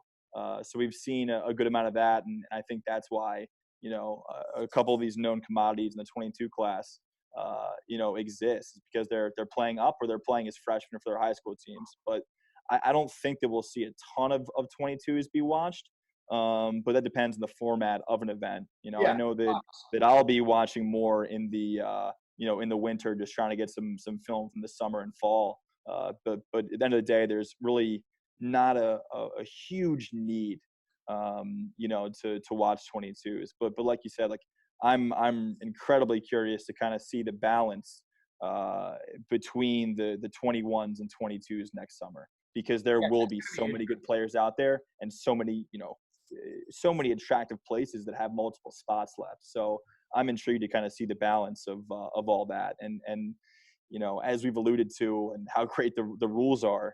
So we've seen a good amount of that, and I think that's why a couple of these known commodities in the 22 class exist, because they're playing up or they're playing as freshmen for their high school teams. But I don't think that we'll see a ton of 22s be watched, but that depends on the format of an event. I know that I'll be watching more in the in the winter, just trying to get some film from the summer and fall. But at the end of the day, there's really not a huge need, to watch 22s. But like you said, like I'm incredibly curious to kind of see the balance between the 21s and 22s next summer, because there will be so many good players out there and so many attractive places that have multiple spots left. So I'm intrigued to kind of see the balance of all that. And as we've alluded to, and how great the rules are.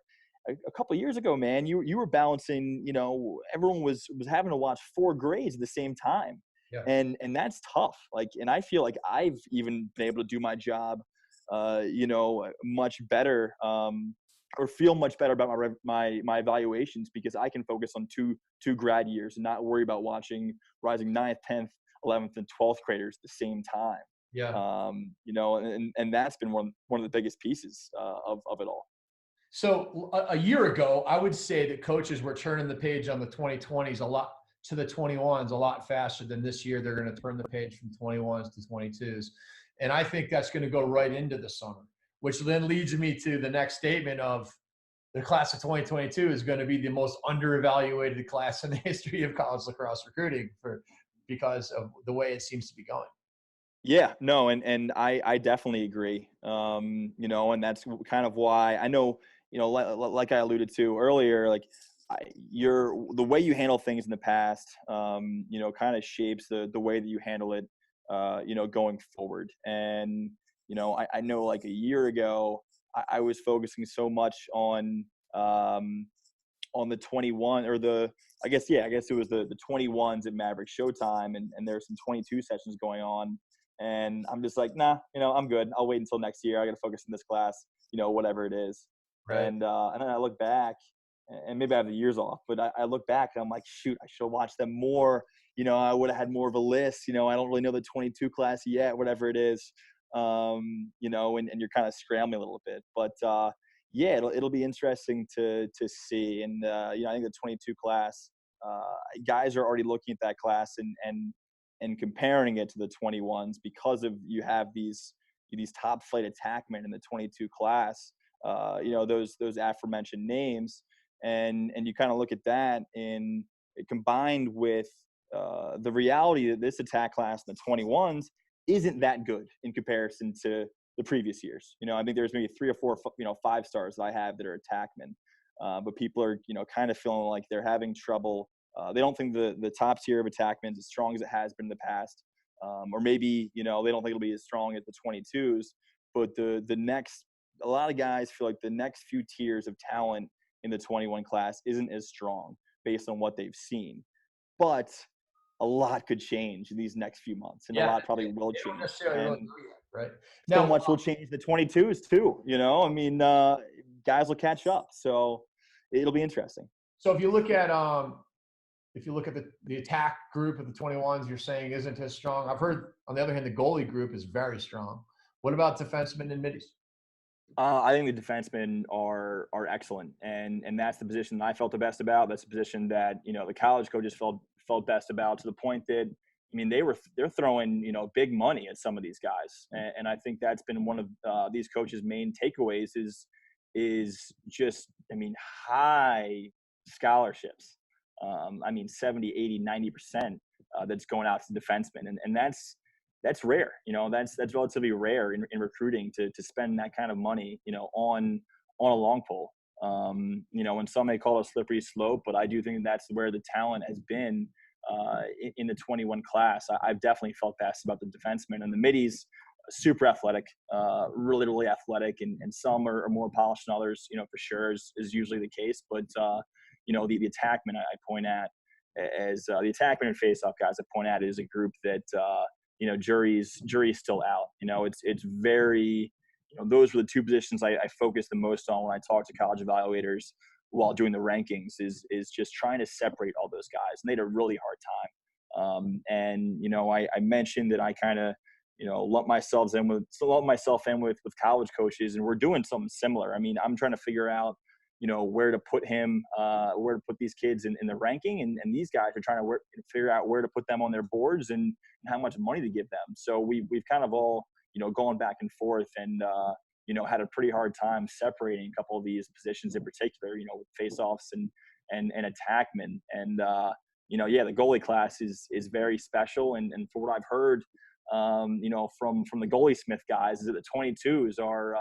A couple of years ago, man, you were balancing, everyone was having to watch 4 grades at the same time. Yeah. And that's tough. And I feel like I've even been able to do my job, much better, or feel much better about my evaluations, because I can focus on two grad years and not worry about watching rising 9th, 10th, 11th, and 12th graders at the same time. Yeah. And that's been one of the biggest pieces of it all. So a year ago, I would say that coaches were turning the page on the 2020s a lot to the 21s a lot faster than this year. They're going to turn the page from 21s to 22s. And I think that's going to go right into the summer, which then leads me to the next statement of the class of 2022 is going to be the most underevaluated class in the history of college lacrosse recruiting because of the way it seems to be going. Yeah, no, and I definitely agree. And that's kind of why I know, like I alluded to earlier, like the way you handle things in the past, kind of shapes the way that you handle it, going forward. And, I know like a year ago, I was focusing so much on the 21 or I guess it was the 21s at Maverick Showtime, and there's some 22 sessions going on. And I'm just like, nah, I'm good. I'll wait until next year. I got to focus in this class, whatever it is. Right. And then I look back, and maybe I have the years off, but I look back and I'm like, shoot, I should have watched them more. I would have had more of a list. I don't really know the 22 class yet, whatever it is. And you're kind of scrambling a little bit. But yeah, it'll be interesting to see. And I think the 22 class, guys are already looking at that class and comparing it to the 21s, because of you have these top flight attackmen in the 22 class, those aforementioned names, and you kind of look at that and combined with the reality that this attack class in the 21s isn't that good in comparison to the previous years. I think there's maybe 3 or 4 5 stars that I have that are attackmen, but people are kind of feeling like they're having trouble They don't think the top tier of attackmen is as strong as it has been in the past. Or maybe, they don't think it'll be as strong as the 22s, but a lot of guys feel like the next few tiers of talent in the 21 class isn't as strong based on what they've seen. But a lot could change in these next few months, and a lot probably will change. Don't necessarily really know yet, right? So much will change the 22s too, guys will catch up. So it'll be interesting. So if you look at the attack group of the 21s, you're saying isn't as strong. I've heard, on the other hand, the goalie group is very strong. What about defensemen and middies? I think the defensemen are excellent, and that's the position that I felt the best about. That's the position that the college coaches felt best about, to the point that they're throwing big money at some of these guys, and I think that's been one of these coaches' main takeaways is just high scholarships. 70, 80, 90% that's going out to defensemen, and that's rare. That's relatively rare in recruiting to spend that kind of money, on a long pole. And some may call it a slippery slope, but I do think that's where the talent has been in the 21 class. I've definitely felt best about the defensemen, and the middies, super athletic, really, really athletic, and some are more polished than others, for sure is usually the case. But, the attackmen I point at as the attackmen and face-off guys I point at is a group that, jury's still out. It's very, those were the two positions I focus the most on when I talk to college evaluators while doing the rankings is just trying to separate all those guys. And they had a really hard time. I mentioned that I kind of, lump myself in with college coaches, and we're doing something similar. I'm trying to figure out, where to put these kids in the ranking, and these guys are trying to figure out where to put them on their boards and how much money to give them. So we've kind of all, gone back and forth, and had a pretty hard time separating a couple of these positions in particular, with face-offs and attackmen. And the goalie class is very special, and for what I've heard, from the goalie Smith guys, is that the 22s are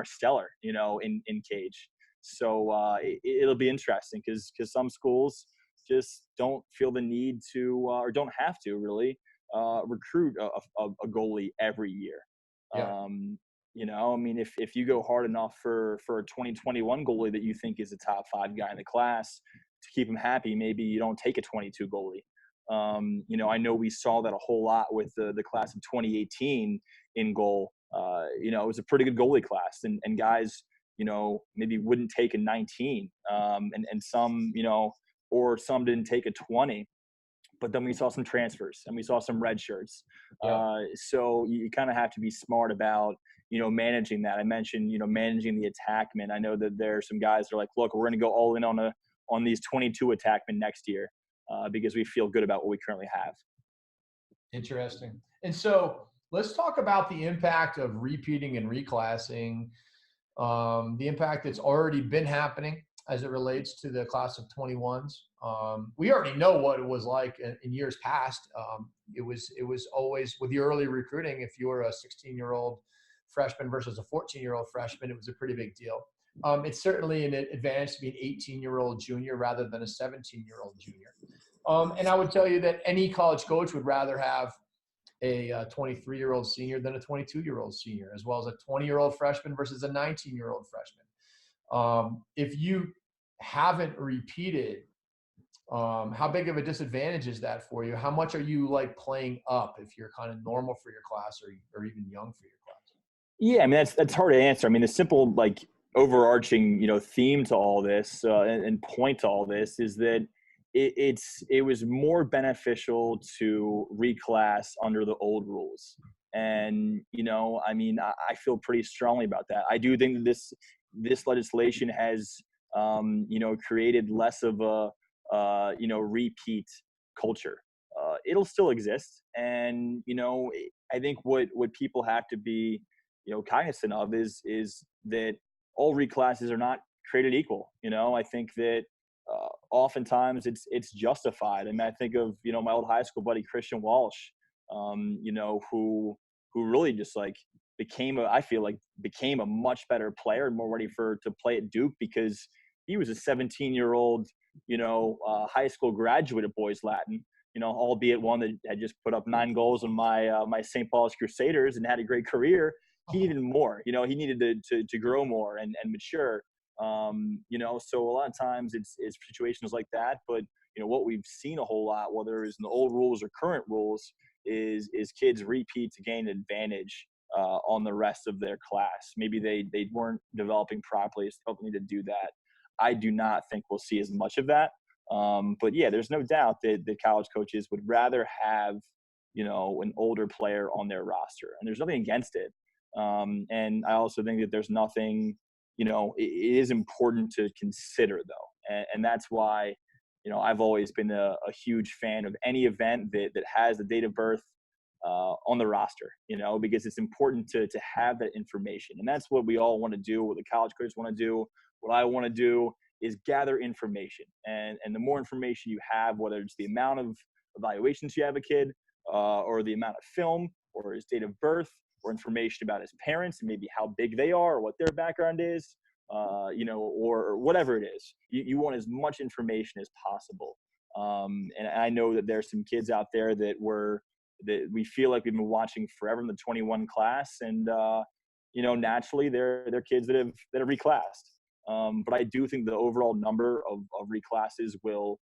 stellar, in cage. So it'll be interesting because some schools just don't feel the need to or don't have to really recruit a goalie every year. Yeah. If you go hard enough for a 2021 goalie that you think is a top 5 guy in the class to keep him happy, maybe you don't take a 22 goalie. I know we saw that a whole lot with the class of 2018 in goal. It was a pretty good goalie class, and guys, maybe wouldn't take a 19, and some, or some didn't take a 20. But then we saw some transfers and we saw some red shirts. Yeah. So you kind of have to be smart about, managing that. I mentioned, managing the attackmen. I know that there are some guys that are like, look, we're going to go all in on these 22 attackmen next year because we feel good about what we currently have. Interesting. And so let's talk about the impact of repeating and reclassing, the impact that's already been happening as it relates to the class of 21s. We already know what it was like in years past. It was always with the early recruiting. If you were a 16-year-old freshman versus a 14-year-old freshman, it was a pretty big deal. It's certainly an advantage to be an 18-year-old junior rather than a 17-year-old junior. And I would tell you that any college coach would rather have a 23-year-old senior than a 22-year-old senior, as well as a 20-year-old freshman versus a 19-year-old freshman. If you haven't repeated, how big of a disadvantage is that for you? How much are you playing up if you're kind of normal for your class or even young for your class? Yeah, that's hard to answer. The simple overarching theme to all this and point to all this is that it was more beneficial to reclass under the old rules. And, I feel pretty strongly about that. I do think that this legislation has, created less of a, repeat culture. It'll still exist. And, I think what people have to be, cognizant of is that all reclasses are not created equal. I think that oftentimes it's justified. I think of, my old high school buddy, Christian Walsh, who really just became a much better player and more ready to play at Duke because he was a 17-year-old, high school graduate of boys Latin, albeit one that had just put up 9 goals on my St. Paul's Crusaders and had a great career. He needed more. He needed to grow more and mature. So a lot of times it's situations like that. But what we've seen a whole lot, whether it's in the old rules or current rules, is kids repeat to gain an advantage on the rest of their class. Maybe they weren't developing properly, so they don't need to do that. I do not think we'll see as much of that. But yeah, there's no doubt that the college coaches would rather have, an older player on their roster, and there's nothing against it. And I also think that there's nothing, it is important to consider though. And that's why, I've always been a huge fan of any event that has the date of birth on the roster, because it's important to have that information. And that's what we all want to do, what the college coaches want to do. What I want to do is gather information. And the more information you have, whether it's the amount of evaluations you have a kid, or the amount of film, or his date of birth, or information about his parents and maybe how big they are or what their background is, or whatever it is. You want as much information as possible. And I know that there's some kids out there that we feel like we've been watching forever in the 21 class. And, naturally they're kids that have reclassed. But I do think the overall number of reclasses will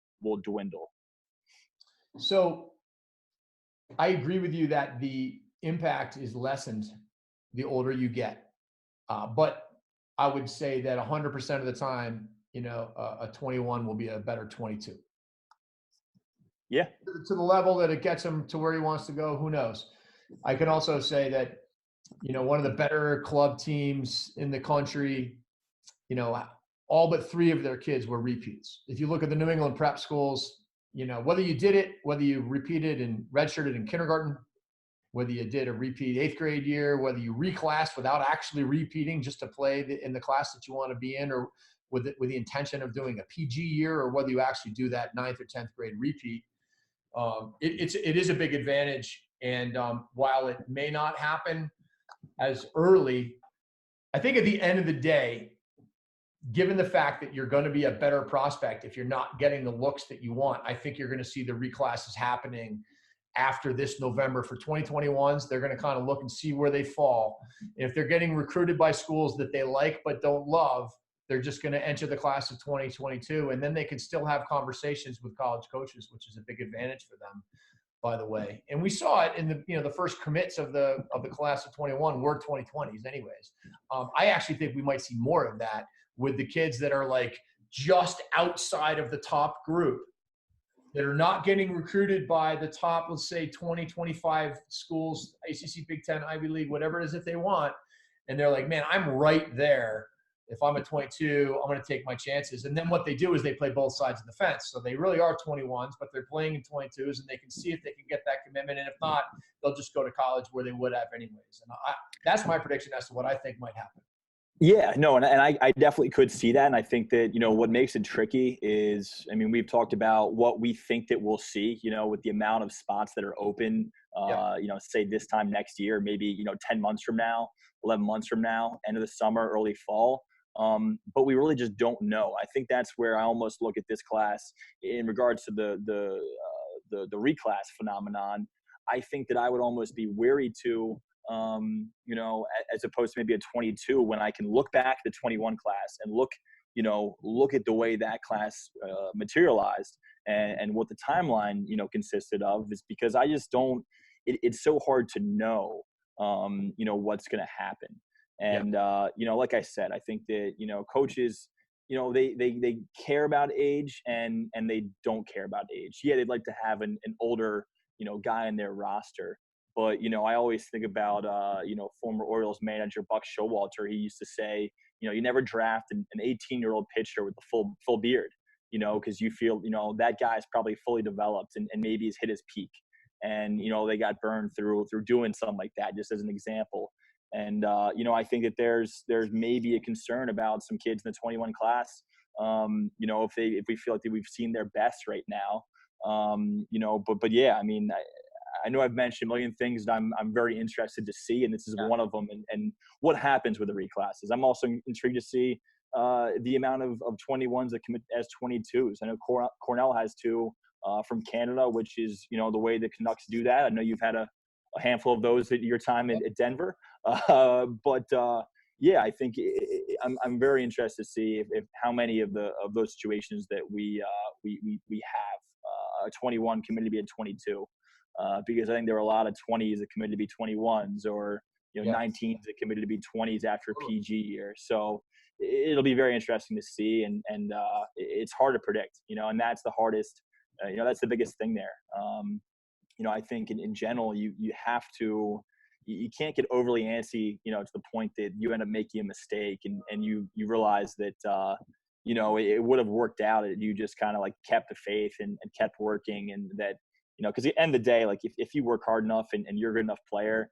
dwindle. So I agree with you that the impact is lessened the older you get. But I would say that 100% of the time, a 21 will be a better 22. Yeah. To the level that it gets him to where he wants to go, who knows? I can also say that, one of the better club teams in the country, all but 3 of their kids were repeats. If you look at the New England prep schools, whether you did it, whether you repeated and redshirted in kindergarten, whether you did a repeat 8th grade year, whether you reclassed without actually repeating just to play in the class that you want to be in, or with the intention of doing a PG year, or whether you actually do that 9th or 10th grade repeat, it is a big advantage. And while it may not happen as early, I think at the end of the day, given the fact that you're going to be a better prospect if you're not getting the looks that you want, I think you're going to see the reclasses happening after this November. For 2021s, they're going to kind of look and see where they fall. And if they're getting recruited by schools that they like but don't love, they're just going to enter the class of 2022, and then they can still have conversations with college coaches, which is a big advantage for them, by the way. And we saw it in the first commits of the class of 21 were 2020s anyways. I actually think we might see more of that with the kids that are like just outside of the top group, that are not getting recruited by the top, let's say 20, 25 schools, ACC, Big Ten, Ivy League, whatever it is that they want. And they're like, man, I'm right there. If I'm at 22, I'm going to take my chances. And then what they do is they play both sides of the fence. So they really are 21s, but they're playing in 22s, and they can see if they can get that commitment. And if not, they'll just go to college where they would have anyways. And that's my prediction as to what I think might happen. Yeah, no, and I definitely could see that. And I think that, what makes it tricky is, we've talked about what we think that we'll see, with the amount of spots that are open, say this time next year, maybe, 10 months from now, 11 months from now, end of the summer, early fall. But we really just don't know. I think that's where I almost look at this class in regards to the reclass phenomenon. I think that I would almost be wary to, as opposed to maybe a 22, when I can look back at the 21 class and look at the way that class materialized and what the timeline, consisted of, is because I just don't, it's so hard to know, what's going to happen. And, like I said, I think that, coaches, they care about age and they don't care about age. Yeah, they'd like to have an older, guy in their roster. But, I always think about, former Orioles manager Buck Showalter. He used to say, you never draft an 18-year-old pitcher with a full beard, because you feel, that guy's probably fully developed and maybe has hit his peak. And, they got burned through doing something like that, just as an example. And, I think that there's maybe a concern about some kids in the 21 class, if we feel like we've seen their best right now, but yeah, I know I've mentioned a million things that I'm very interested to see, and this is one of them. And what happens with the reclasses? I'm also intrigued to see, the amount of 21s that commit as 22s. I know Cornell has 2 from Canada, which is, the way the Canucks do that. I know you've had a handful of those at your time at Denver. Yeah, I think I'm very interested to see if how many of those situations that we have a 21 committed to be a 22, because I think there are a lot of 20s that committed to be 21s, or 19s that committed to be 20s after a PG year. So it'll be very interesting to see, and it's hard to predict, and that's the hardest. That's the biggest thing there. I think in general, you have to, you can't get overly antsy, to the point that you end up making a mistake and you realize that, it would have worked out if you just kind of like kept the faith and kept working, and that, because at the end of the day, like if you work hard enough and you're a good enough player,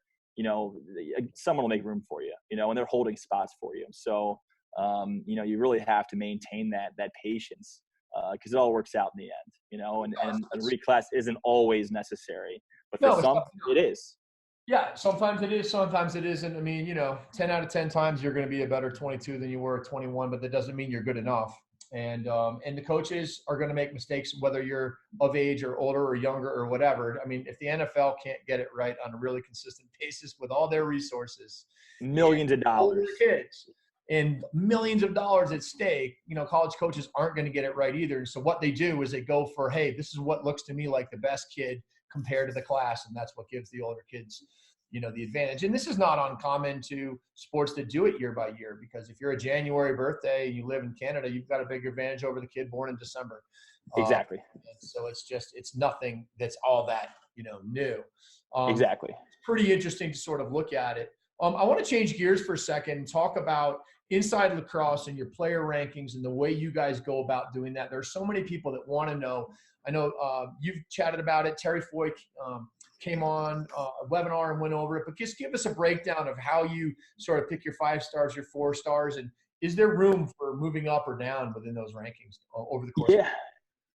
someone will make room for you, and they're holding spots for you. So, you really have to maintain that patience, because it all works out in the end, and a reclass isn't always necessary, but for some it is. Yeah, sometimes it is, sometimes it isn't. I mean, 10 out of 10 times you're going to be a better 22 than you were at 21, but that doesn't mean you're good enough. And the coaches are going to make mistakes, whether you're of age or older or younger or whatever. I mean, if the NFL can't get it right on a really consistent basis with all their resources, millions of dollars, kids, and millions of dollars at stake, college coaches aren't going to get it right either. And so what they do is they go for, hey, this is what looks to me like the best kid compared to the class, and that's what gives the older kids, the advantage. And this is not uncommon to sports that do it year by year, because if you're a January birthday and you live in Canada, you've got a big advantage over the kid born in December. Exactly. So it's nothing that's all that, new. Exactly. It's pretty interesting to sort of look at it. I want to change gears for a second and talk about Inside Lacrosse and your player rankings and the way you guys go about doing that. There are so many people that want to know. I know you've chatted about it. Terry Foy came on a webinar and went over it, but just give us a breakdown of how you sort of pick your 5 stars, your 4 stars, and is there room for moving up or down within those rankings over the course?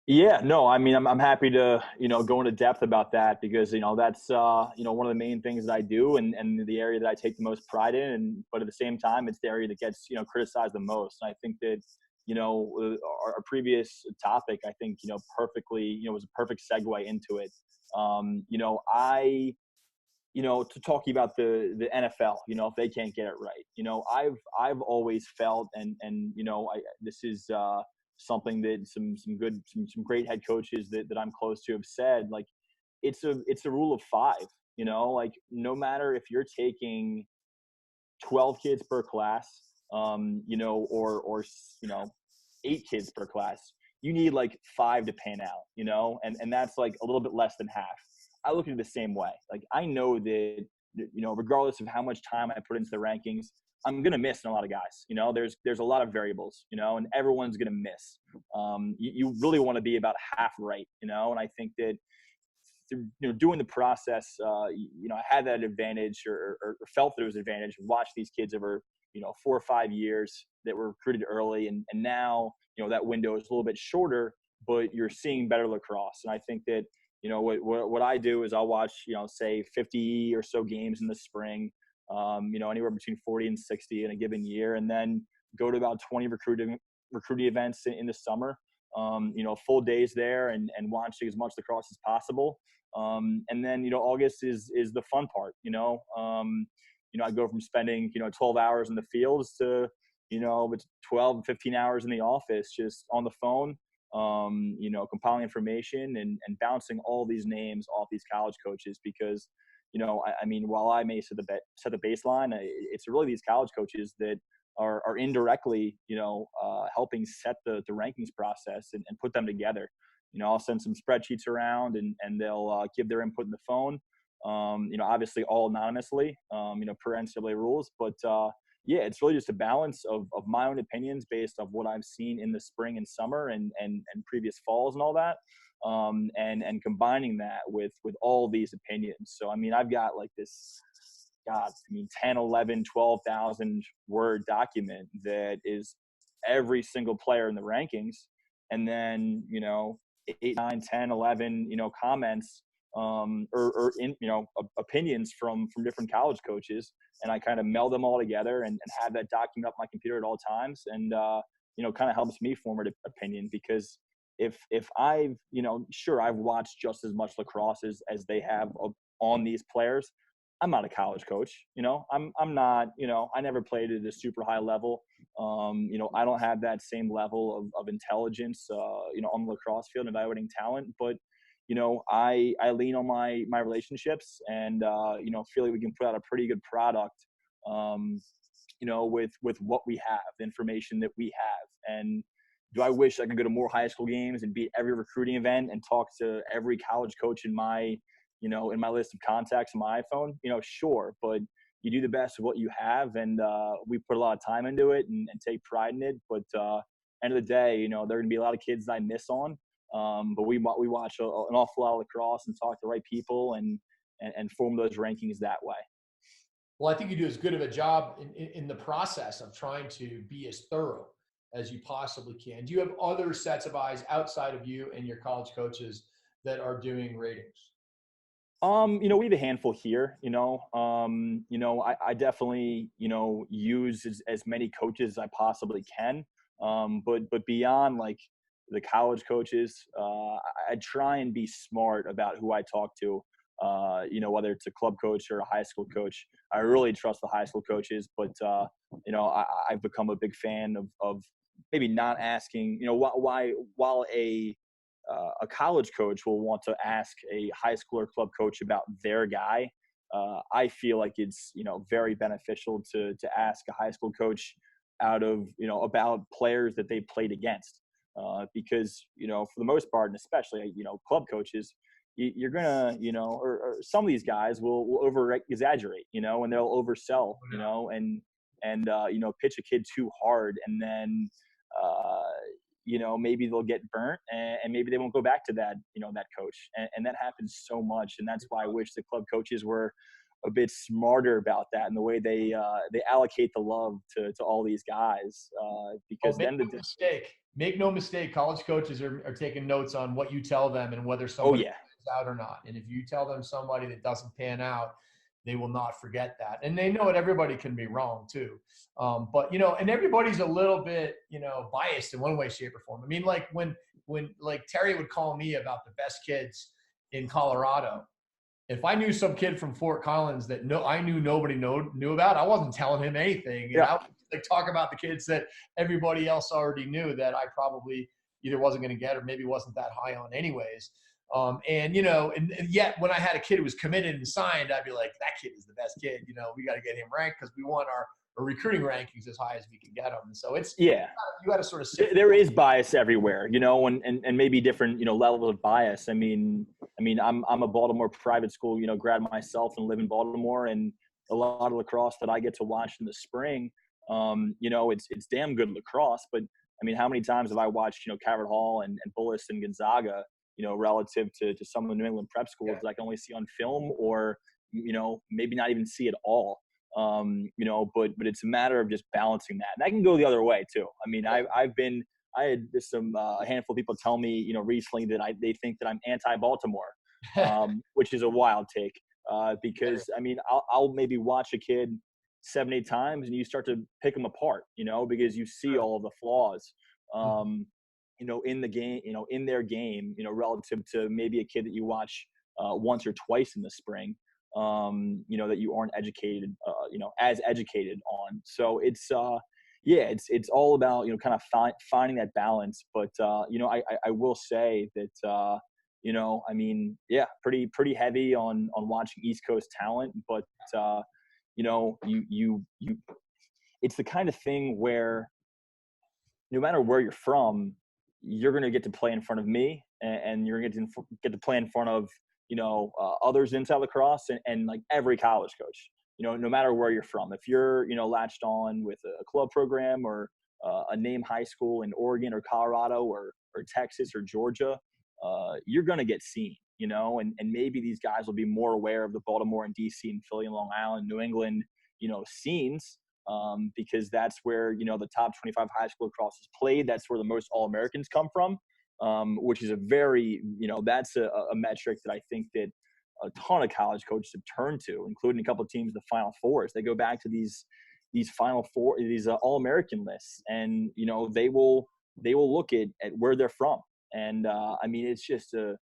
Yeah, no, I mean, I'm happy to, go into depth about that, because, that's, one of the main things that I do, and the area that I take the most pride in, but at the same time, it's the area that gets, criticized the most. And I think that, our previous topic, I think, perfectly, was a perfect segue into it. To talking about the NFL, if they can't get it right, I've always felt, and this is, something that some great head coaches that I'm close to have said, like it's a rule of 5, like no matter if you're taking 12 kids per class, or 8 kids per class, you need like 5 to pan out, and that's like a little bit less than half. I look at it the same way. Like I know that, regardless of how much time I put into the rankings, I'm going to miss a lot of guys, there's a lot of variables, and everyone's going to miss. You really want to be about half right, and I think that through, doing the process, I had that advantage or felt that it was an advantage to watch these kids over, 4 or 5 years that were recruited early. And now, that window is a little bit shorter, but you're seeing better lacrosse. And I think that, what I do is I'll watch, say 50 or so games in the spring, anywhere between 40 and 60 in a given year, and then go to about 20 recruiting events in the summer, full days there, and watching as much lacrosse as possible. And then, August is the fun part, I go from spending, 12 hours in the fields to, 12 and 15 hours in the office, just on the phone, compiling information and bouncing all these names off these college coaches, because, I mean, while I may set the baseline, it's really these college coaches that are indirectly, helping set the rankings process and put them together. I'll send some spreadsheets around and they'll give their input in the phone, obviously all anonymously, per NCAA rules. But yeah, it's really just a balance of my own opinions based on what I've seen in the spring and summer and previous falls and all that. And combining that with all these opinions. So, I mean, I've got like this, 10, 11, 12,000 word document that is every single player in the rankings. And then, 8, 9, 10, 11, comments opinions from different college coaches, and I kind of meld them all together and have that document up my computer at all times, and kind of helps me form an opinion, because if I've, sure, I've watched just as much lacrosse as they have on these players. I'm not a college coach, I'm not, I never played at a super high level. I don't have that same level of intelligence, on the lacrosse field and evaluating talent, but, I lean on my relationships, and, feel like we can put out a pretty good product, with what we have, the information that we have. And do I wish I could go to more high school games and be at every recruiting event and talk to every college coach in my list of contacts on my iPhone? Sure, but you do the best of what you have, and we put a lot of time into it and take pride in it. But end of the day, there are going to be a lot of kids that I miss on. But we watch an awful lot of lacrosse and talk to the right people and form those rankings that way. Well, I think you do as good of a job in the process of trying to be as thorough as you possibly can. Do you have other sets of eyes outside of you and your college coaches that are doing ratings? We have a handful here, I definitely, use as many coaches as I possibly can. But beyond like the college coaches, I try and be smart about who I talk to, whether it's a club coach or a high school coach. I really trust the high school coaches, but, I've become a big fan of maybe not asking, while a college coach will want to ask a high school or club coach about their guy. I feel like it's, very beneficial to ask a high school coach about players that they played against. Because, for the most part, and especially, club coaches, you're gonna, or some of these guys will over exaggerate, and they'll oversell, and pitch a kid too hard, and then, maybe they'll get burnt, and maybe they won't go back to that, that coach. And that happens so much. And that's why I wish the club coaches were a bit smarter about that, and the way they allocate the love to all these guys. Because make no mistake, college coaches are taking notes on what you tell them and whether somebody is out or not. And if you tell them somebody that doesn't pan out, they will not forget that. And they know that everybody can be wrong too. But, and everybody's a little bit, biased in one way, shape, or form. I mean, like when like Terry would call me about the best kids in Colorado, if I knew some kid from Fort Collins that I knew nobody knew about, I wasn't telling him anything. I would like talk about the kids that everybody else already knew that I probably either wasn't going to get or maybe wasn't that high on anyways. And yet when I had a kid who was committed and signed, I'd be like, that kid is the best kid. We got to get him ranked because we want our recruiting rankings as high as we can get them. And so it's, you got to sort of there is bias everywhere, and maybe different, levels of bias. I mean, I'm a Baltimore private school, grad myself, and live in Baltimore, and a lot of lacrosse that I get to watch in the spring, it's damn good lacrosse. But I mean, how many times have I watched, Cavert Hall and Bullis and Gonzaga, relative to some of the New England prep schools that I can only see on film, or, maybe not even see at all. But it's a matter of just balancing that. And that can go the other way too. I mean, I had a handful of people tell me, recently that they think that I'm anti-Baltimore, which is a wild take, because I mean, I'll maybe watch a kid 7-8 times and you start to pick them apart, because you see all of the flaws, in the game, in their game, relative to maybe a kid that you watch once or twice in the spring, that you aren't educated, as educated on. So it's all about, kind of finding that balance. But, I will say that, I mean, pretty heavy on watching East Coast talent, but, it's the kind of thing where no matter where you're from, you're going to get to play in front of me, and you're going to get to play in front of, others inside lacrosse, and like every college coach, no matter where you're from. If you're, latched on with a club program or a name high school in Oregon or Colorado or Texas or Georgia, you're going to get seen, and maybe these guys will be more aware of the Baltimore and DC and Philly and Long Island, New England, scenes, because that's where, the top 25 high school lacrosse is played. That's where the most All-Americans come from. which is a very, that's a metric that I think that a ton of college coaches have turned to, including a couple of teams in the Final Fours. They go back to these Final Four, these All-American lists, and they will look at where they're from. And it's just a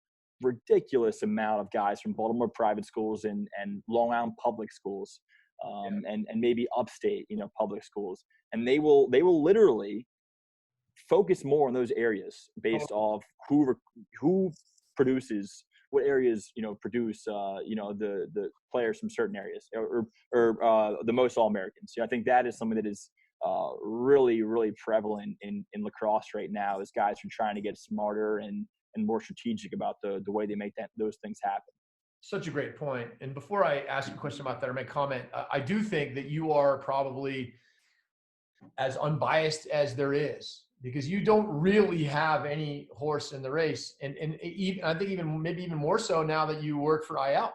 ridiculous amount of guys from Baltimore private schools and Long Island public schools, and maybe upstate public schools, and they will literally focus more on those areas based off who produces what areas produce the players from certain areas, or the most All-Americans. I think that is something that is really, really prevalent in lacrosse right now, is guys are trying to get smarter and more strategic about the way they make those things happen. Such a great point. And before I ask you a question about that or make a comment, I do think that you are probably as unbiased as there is, because you don't really have any horse in the race. And even, I think maybe even more so now that you work for IL,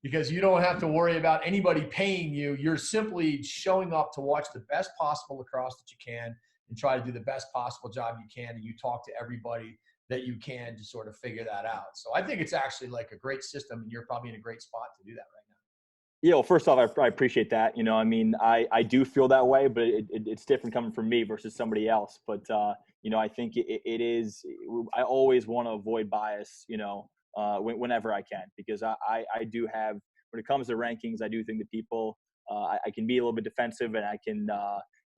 because you don't have to worry about anybody paying you. You're simply showing up to watch the best possible lacrosse that you can and try to do the best possible job you can. And you talk to everybody that you can to sort of figure that out. So I think it's actually like a great system, and you're probably in a great spot to do that right now. Yeah, well, first off, I appreciate that. I do feel that way, but it's different coming from me versus somebody else. But, I think it is – I always want to avoid bias, whenever I can, because I do have – when it comes to rankings, I do think that people I can be a little bit defensive, and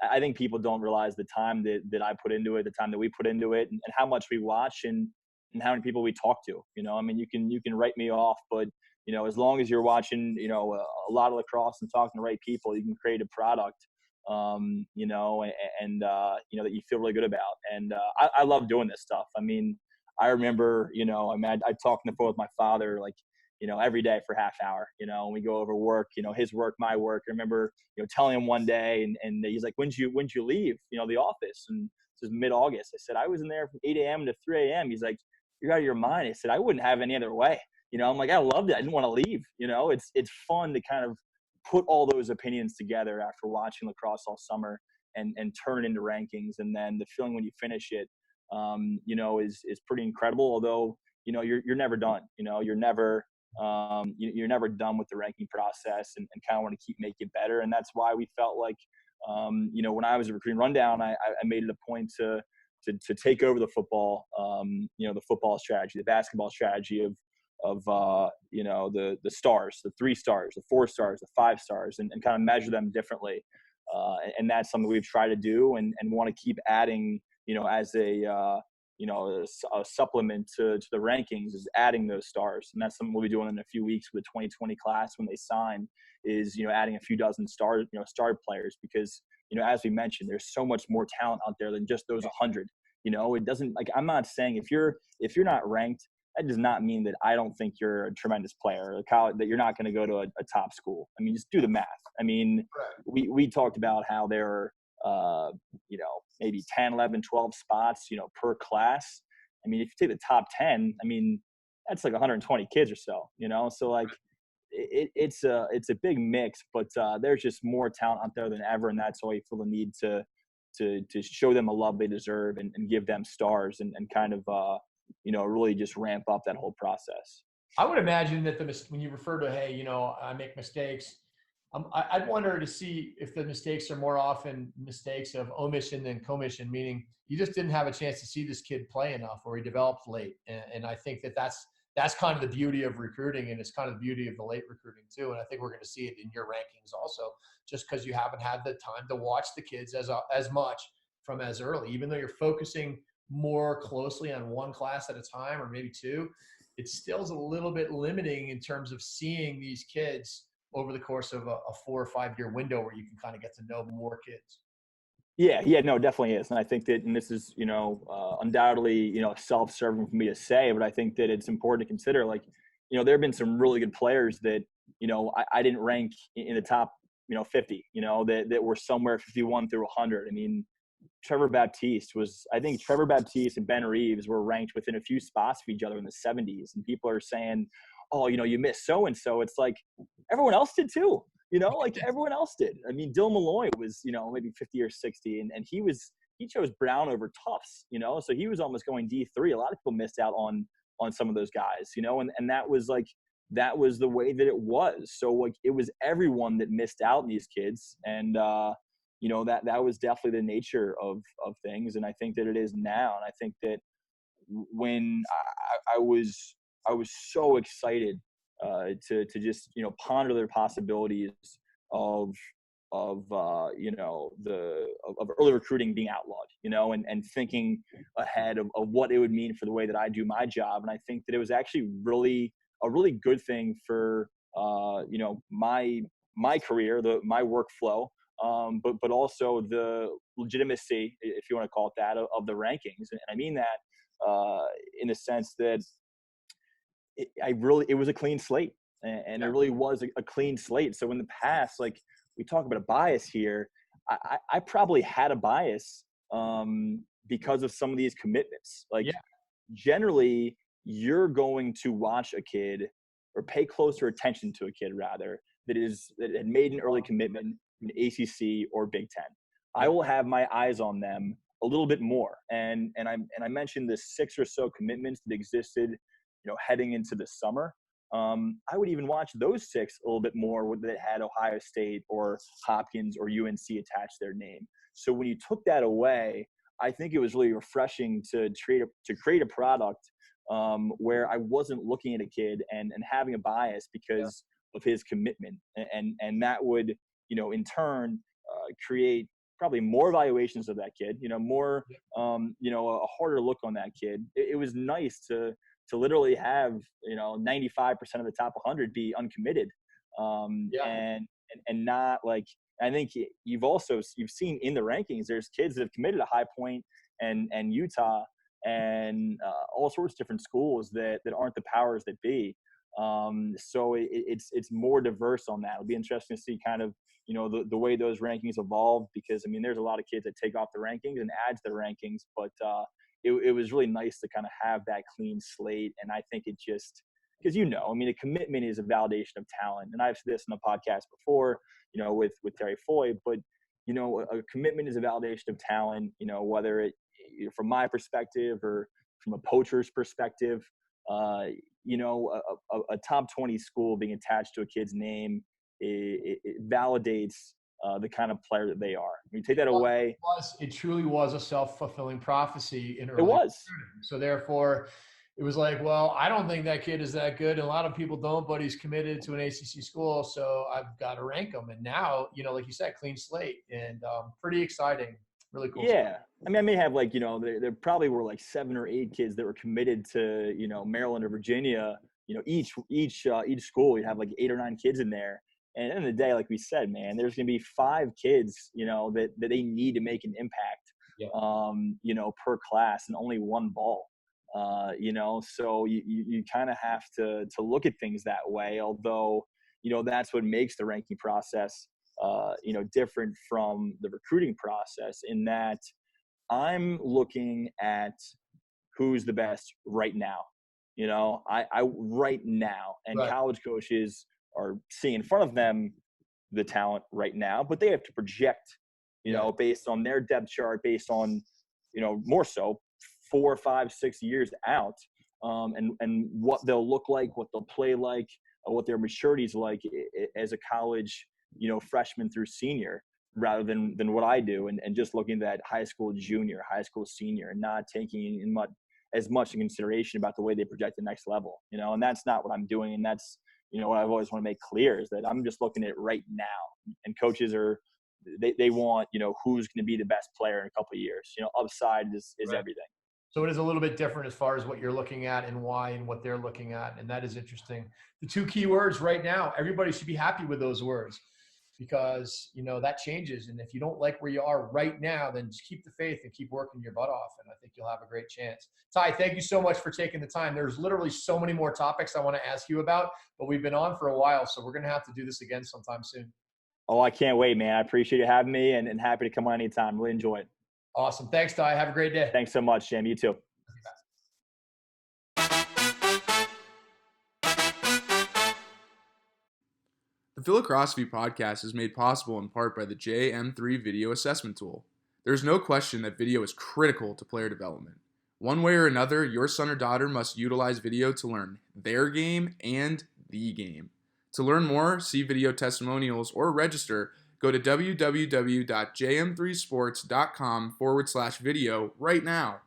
I think people don't realize the time that I put into it, the time that we put into it, and how much we watch and how many people we talk to. You can write me off, but – as long as you're watching, a lot of lacrosse and talking to the right people, you can create a product, and that you feel really good about. And I love doing this stuff. I remember, I talk on the phone with my father, every day for half hour, and we go over work, his work, my work. I remember, telling him one day, and he's like, when'd you leave, the office? And this is mid-August. I said, I was in there from 8 a.m. to 3 a.m. He's like, you're out of your mind. I said, I wouldn't have any other way. I'm like, I loved it. I didn't want to leave. It's fun to kind of put all those opinions together after watching lacrosse all summer and turn it into rankings. And then the feeling when you finish it, is pretty incredible. Although, you're never done. You're never done with the ranking process, and kind of want to keep making it better. And that's why we felt like, when I was a recruiting rundown, I made it a point to take over the football, the football strategy, the basketball strategy of the stars, the 3 stars, the 4 stars, the 5 stars, and kind of measure them differently. And that's something we've tried to do and want to keep adding, as a supplement to the rankings, is adding those stars. And that's something we'll be doing in a few weeks with the 2020 class when they sign, is, adding a few dozen star players, because, as we mentioned, there's so much more talent out there than just those 100. It doesn't, I'm not saying if you're not ranked, that does not mean that I don't think you're a tremendous player, that you're not going to go to a top school. Just do the math. We talked about how there are, maybe 10, 11, 12 spots, per class. If you take the top 10, that's like 120 kids or so, So it's a big mix, but there's just more talent out there than ever, and that's why you feel the need to show them a love they deserve and give them stars and kind of really just ramp up that whole process. I would imagine that when you refer to, hey, I make mistakes, I'd wonder to see if the mistakes are more often mistakes of omission than commission, meaning you just didn't have a chance to see this kid play enough, or he developed late. And I think that's kind of the beauty of recruiting, and it's kind of the beauty of the late recruiting too. And I think we're going to see it in your rankings also, just because you haven't had the time to watch the kids as much from as early, even though you're focusing more closely on one class at a time, or maybe 2, it still is a little bit limiting in terms of seeing these kids over the course of a 4 or 5 year window, where you can kind of get to know more kids. Yeah, no, it definitely is. And I think that, and this is, undoubtedly, self-serving for me to say, but I think that it's important to consider, there have been some really good players that, I didn't rank in the top, 50, that were somewhere 51 through 100. Trevor Baptiste and Ben Reeves were ranked within a few spots of each other in the 70s. And people are saying, oh, you missed so-and-so. It's like, everyone else did too, everyone else did. Dylan Malloy was, maybe 50 or 60, and he was he chose Brown over Tufts, so he was almost going D3. A lot of people missed out on some of those guys, and that was the way that it was. So like it was everyone that missed out on these kids, and that was definitely the nature of things, and I think that it is now. And I think that when I was so excited to just ponder their possibilities of early recruiting being outlawed, and thinking ahead of what it would mean for the way that I do my job. And I think that it was actually a really good thing for my career, my workflow, but also the legitimacy, if you want to call it that, of the rankings. And I mean that in the sense that it was a clean slate, and it really was a clean slate. So in the past, like we talk about a bias here, I probably had a bias because of some of these commitments. Like generally, you're going to watch a kid or pay closer attention to a kid rather that had made an early commitment in ACC or Big Ten. I will have my eyes on them a little bit more. And I mentioned the 6 or so commitments that existed, heading into the summer. I would even watch those 6 a little bit more that had Ohio State or Hopkins or UNC attached to their name. So when you took that away, I think it was really refreshing to create a product where I wasn't looking at a kid and having a bias because of his commitment, and that would in turn create probably more evaluations of that kid, more a harder look on that kid. It was nice to literally have 95% of the top 100 be uncommitted, and not like, I think you've seen in the rankings there's kids that have committed to High Point and Utah and all sorts of different schools that aren't the powers that be. So it's more diverse on that. It'll be interesting to see kind of the way those rankings evolve, because I mean there's a lot of kids that take off the rankings and add to the rankings, but it was really nice to kind of have that clean slate. And I think it just, because a commitment is a validation of talent, and I've said this in the podcast before, with Terry Foy, but a commitment is a validation of talent, whether it from my perspective or from a poacher's perspective. A top 20 school being attached to a kid's name, it validates the kind of player that they are. When you take that away, it truly was a self-fulfilling prophecy in early. It was. So therefore, it was like, well, I don't think that kid is that good, and a lot of people don't, but he's committed to an ACC school, so I've got to rank him. And now, like you said, clean slate, and pretty exciting. Really cool. Yeah. Stuff. I mean, I may have there probably were like 7 or 8 kids that were committed to, Maryland or Virginia, each school, you have like 8 or 9 kids in there. And at the end of the day, like we said, man, there's going to be 5 kids, that they need to make an impact, per class, and only 1 ball, so you kind of have to look at things that way. Although, that's what makes the ranking process, different from the recruiting process, in that I'm looking at who's the best right now, I right now, and right. College coaches are seeing in front of them the talent right now, but they have to project, based on their depth chart, based on, more so 4, 5, 6 years out, and what they'll look like, what they'll play like, what their maturity is like as a college, freshman through senior, rather than what I do, and just looking at high school junior, high school senior, and not taking as much in consideration about the way they project the next level, and that's not what I'm doing. And that's, what I've always want to make clear is that I'm just looking at right now, and coaches they want, who's going to be the best player in a couple of years. Upside is right. Everything. So it is a little bit different as far as what you're looking at and why and what they're looking at. And that is interesting. The 2 key words right now, everybody should be happy with those words, because, that changes. And if you don't like where you are right now, then just keep the faith and keep working your butt off. And I think you'll have a great chance. Ty, thank you so much for taking the time. There's literally so many more topics I want to ask you about, but we've been on for a while, so we're going to have to do this again sometime soon. Oh, I can't wait, man. I appreciate you having me, and happy to come on anytime. Really enjoy it. Awesome. Thanks, Ty. Have a great day. Thanks so much, Jim. You too. The Phi-Lacrosse-ophy podcast is made possible in part by the JM3 video assessment tool. There's no question that video is critical to player development. One way or another, your son or daughter must utilize video to learn their game and the game. To learn more, see video testimonials, or register, go to www.jm3sports.com/video right now.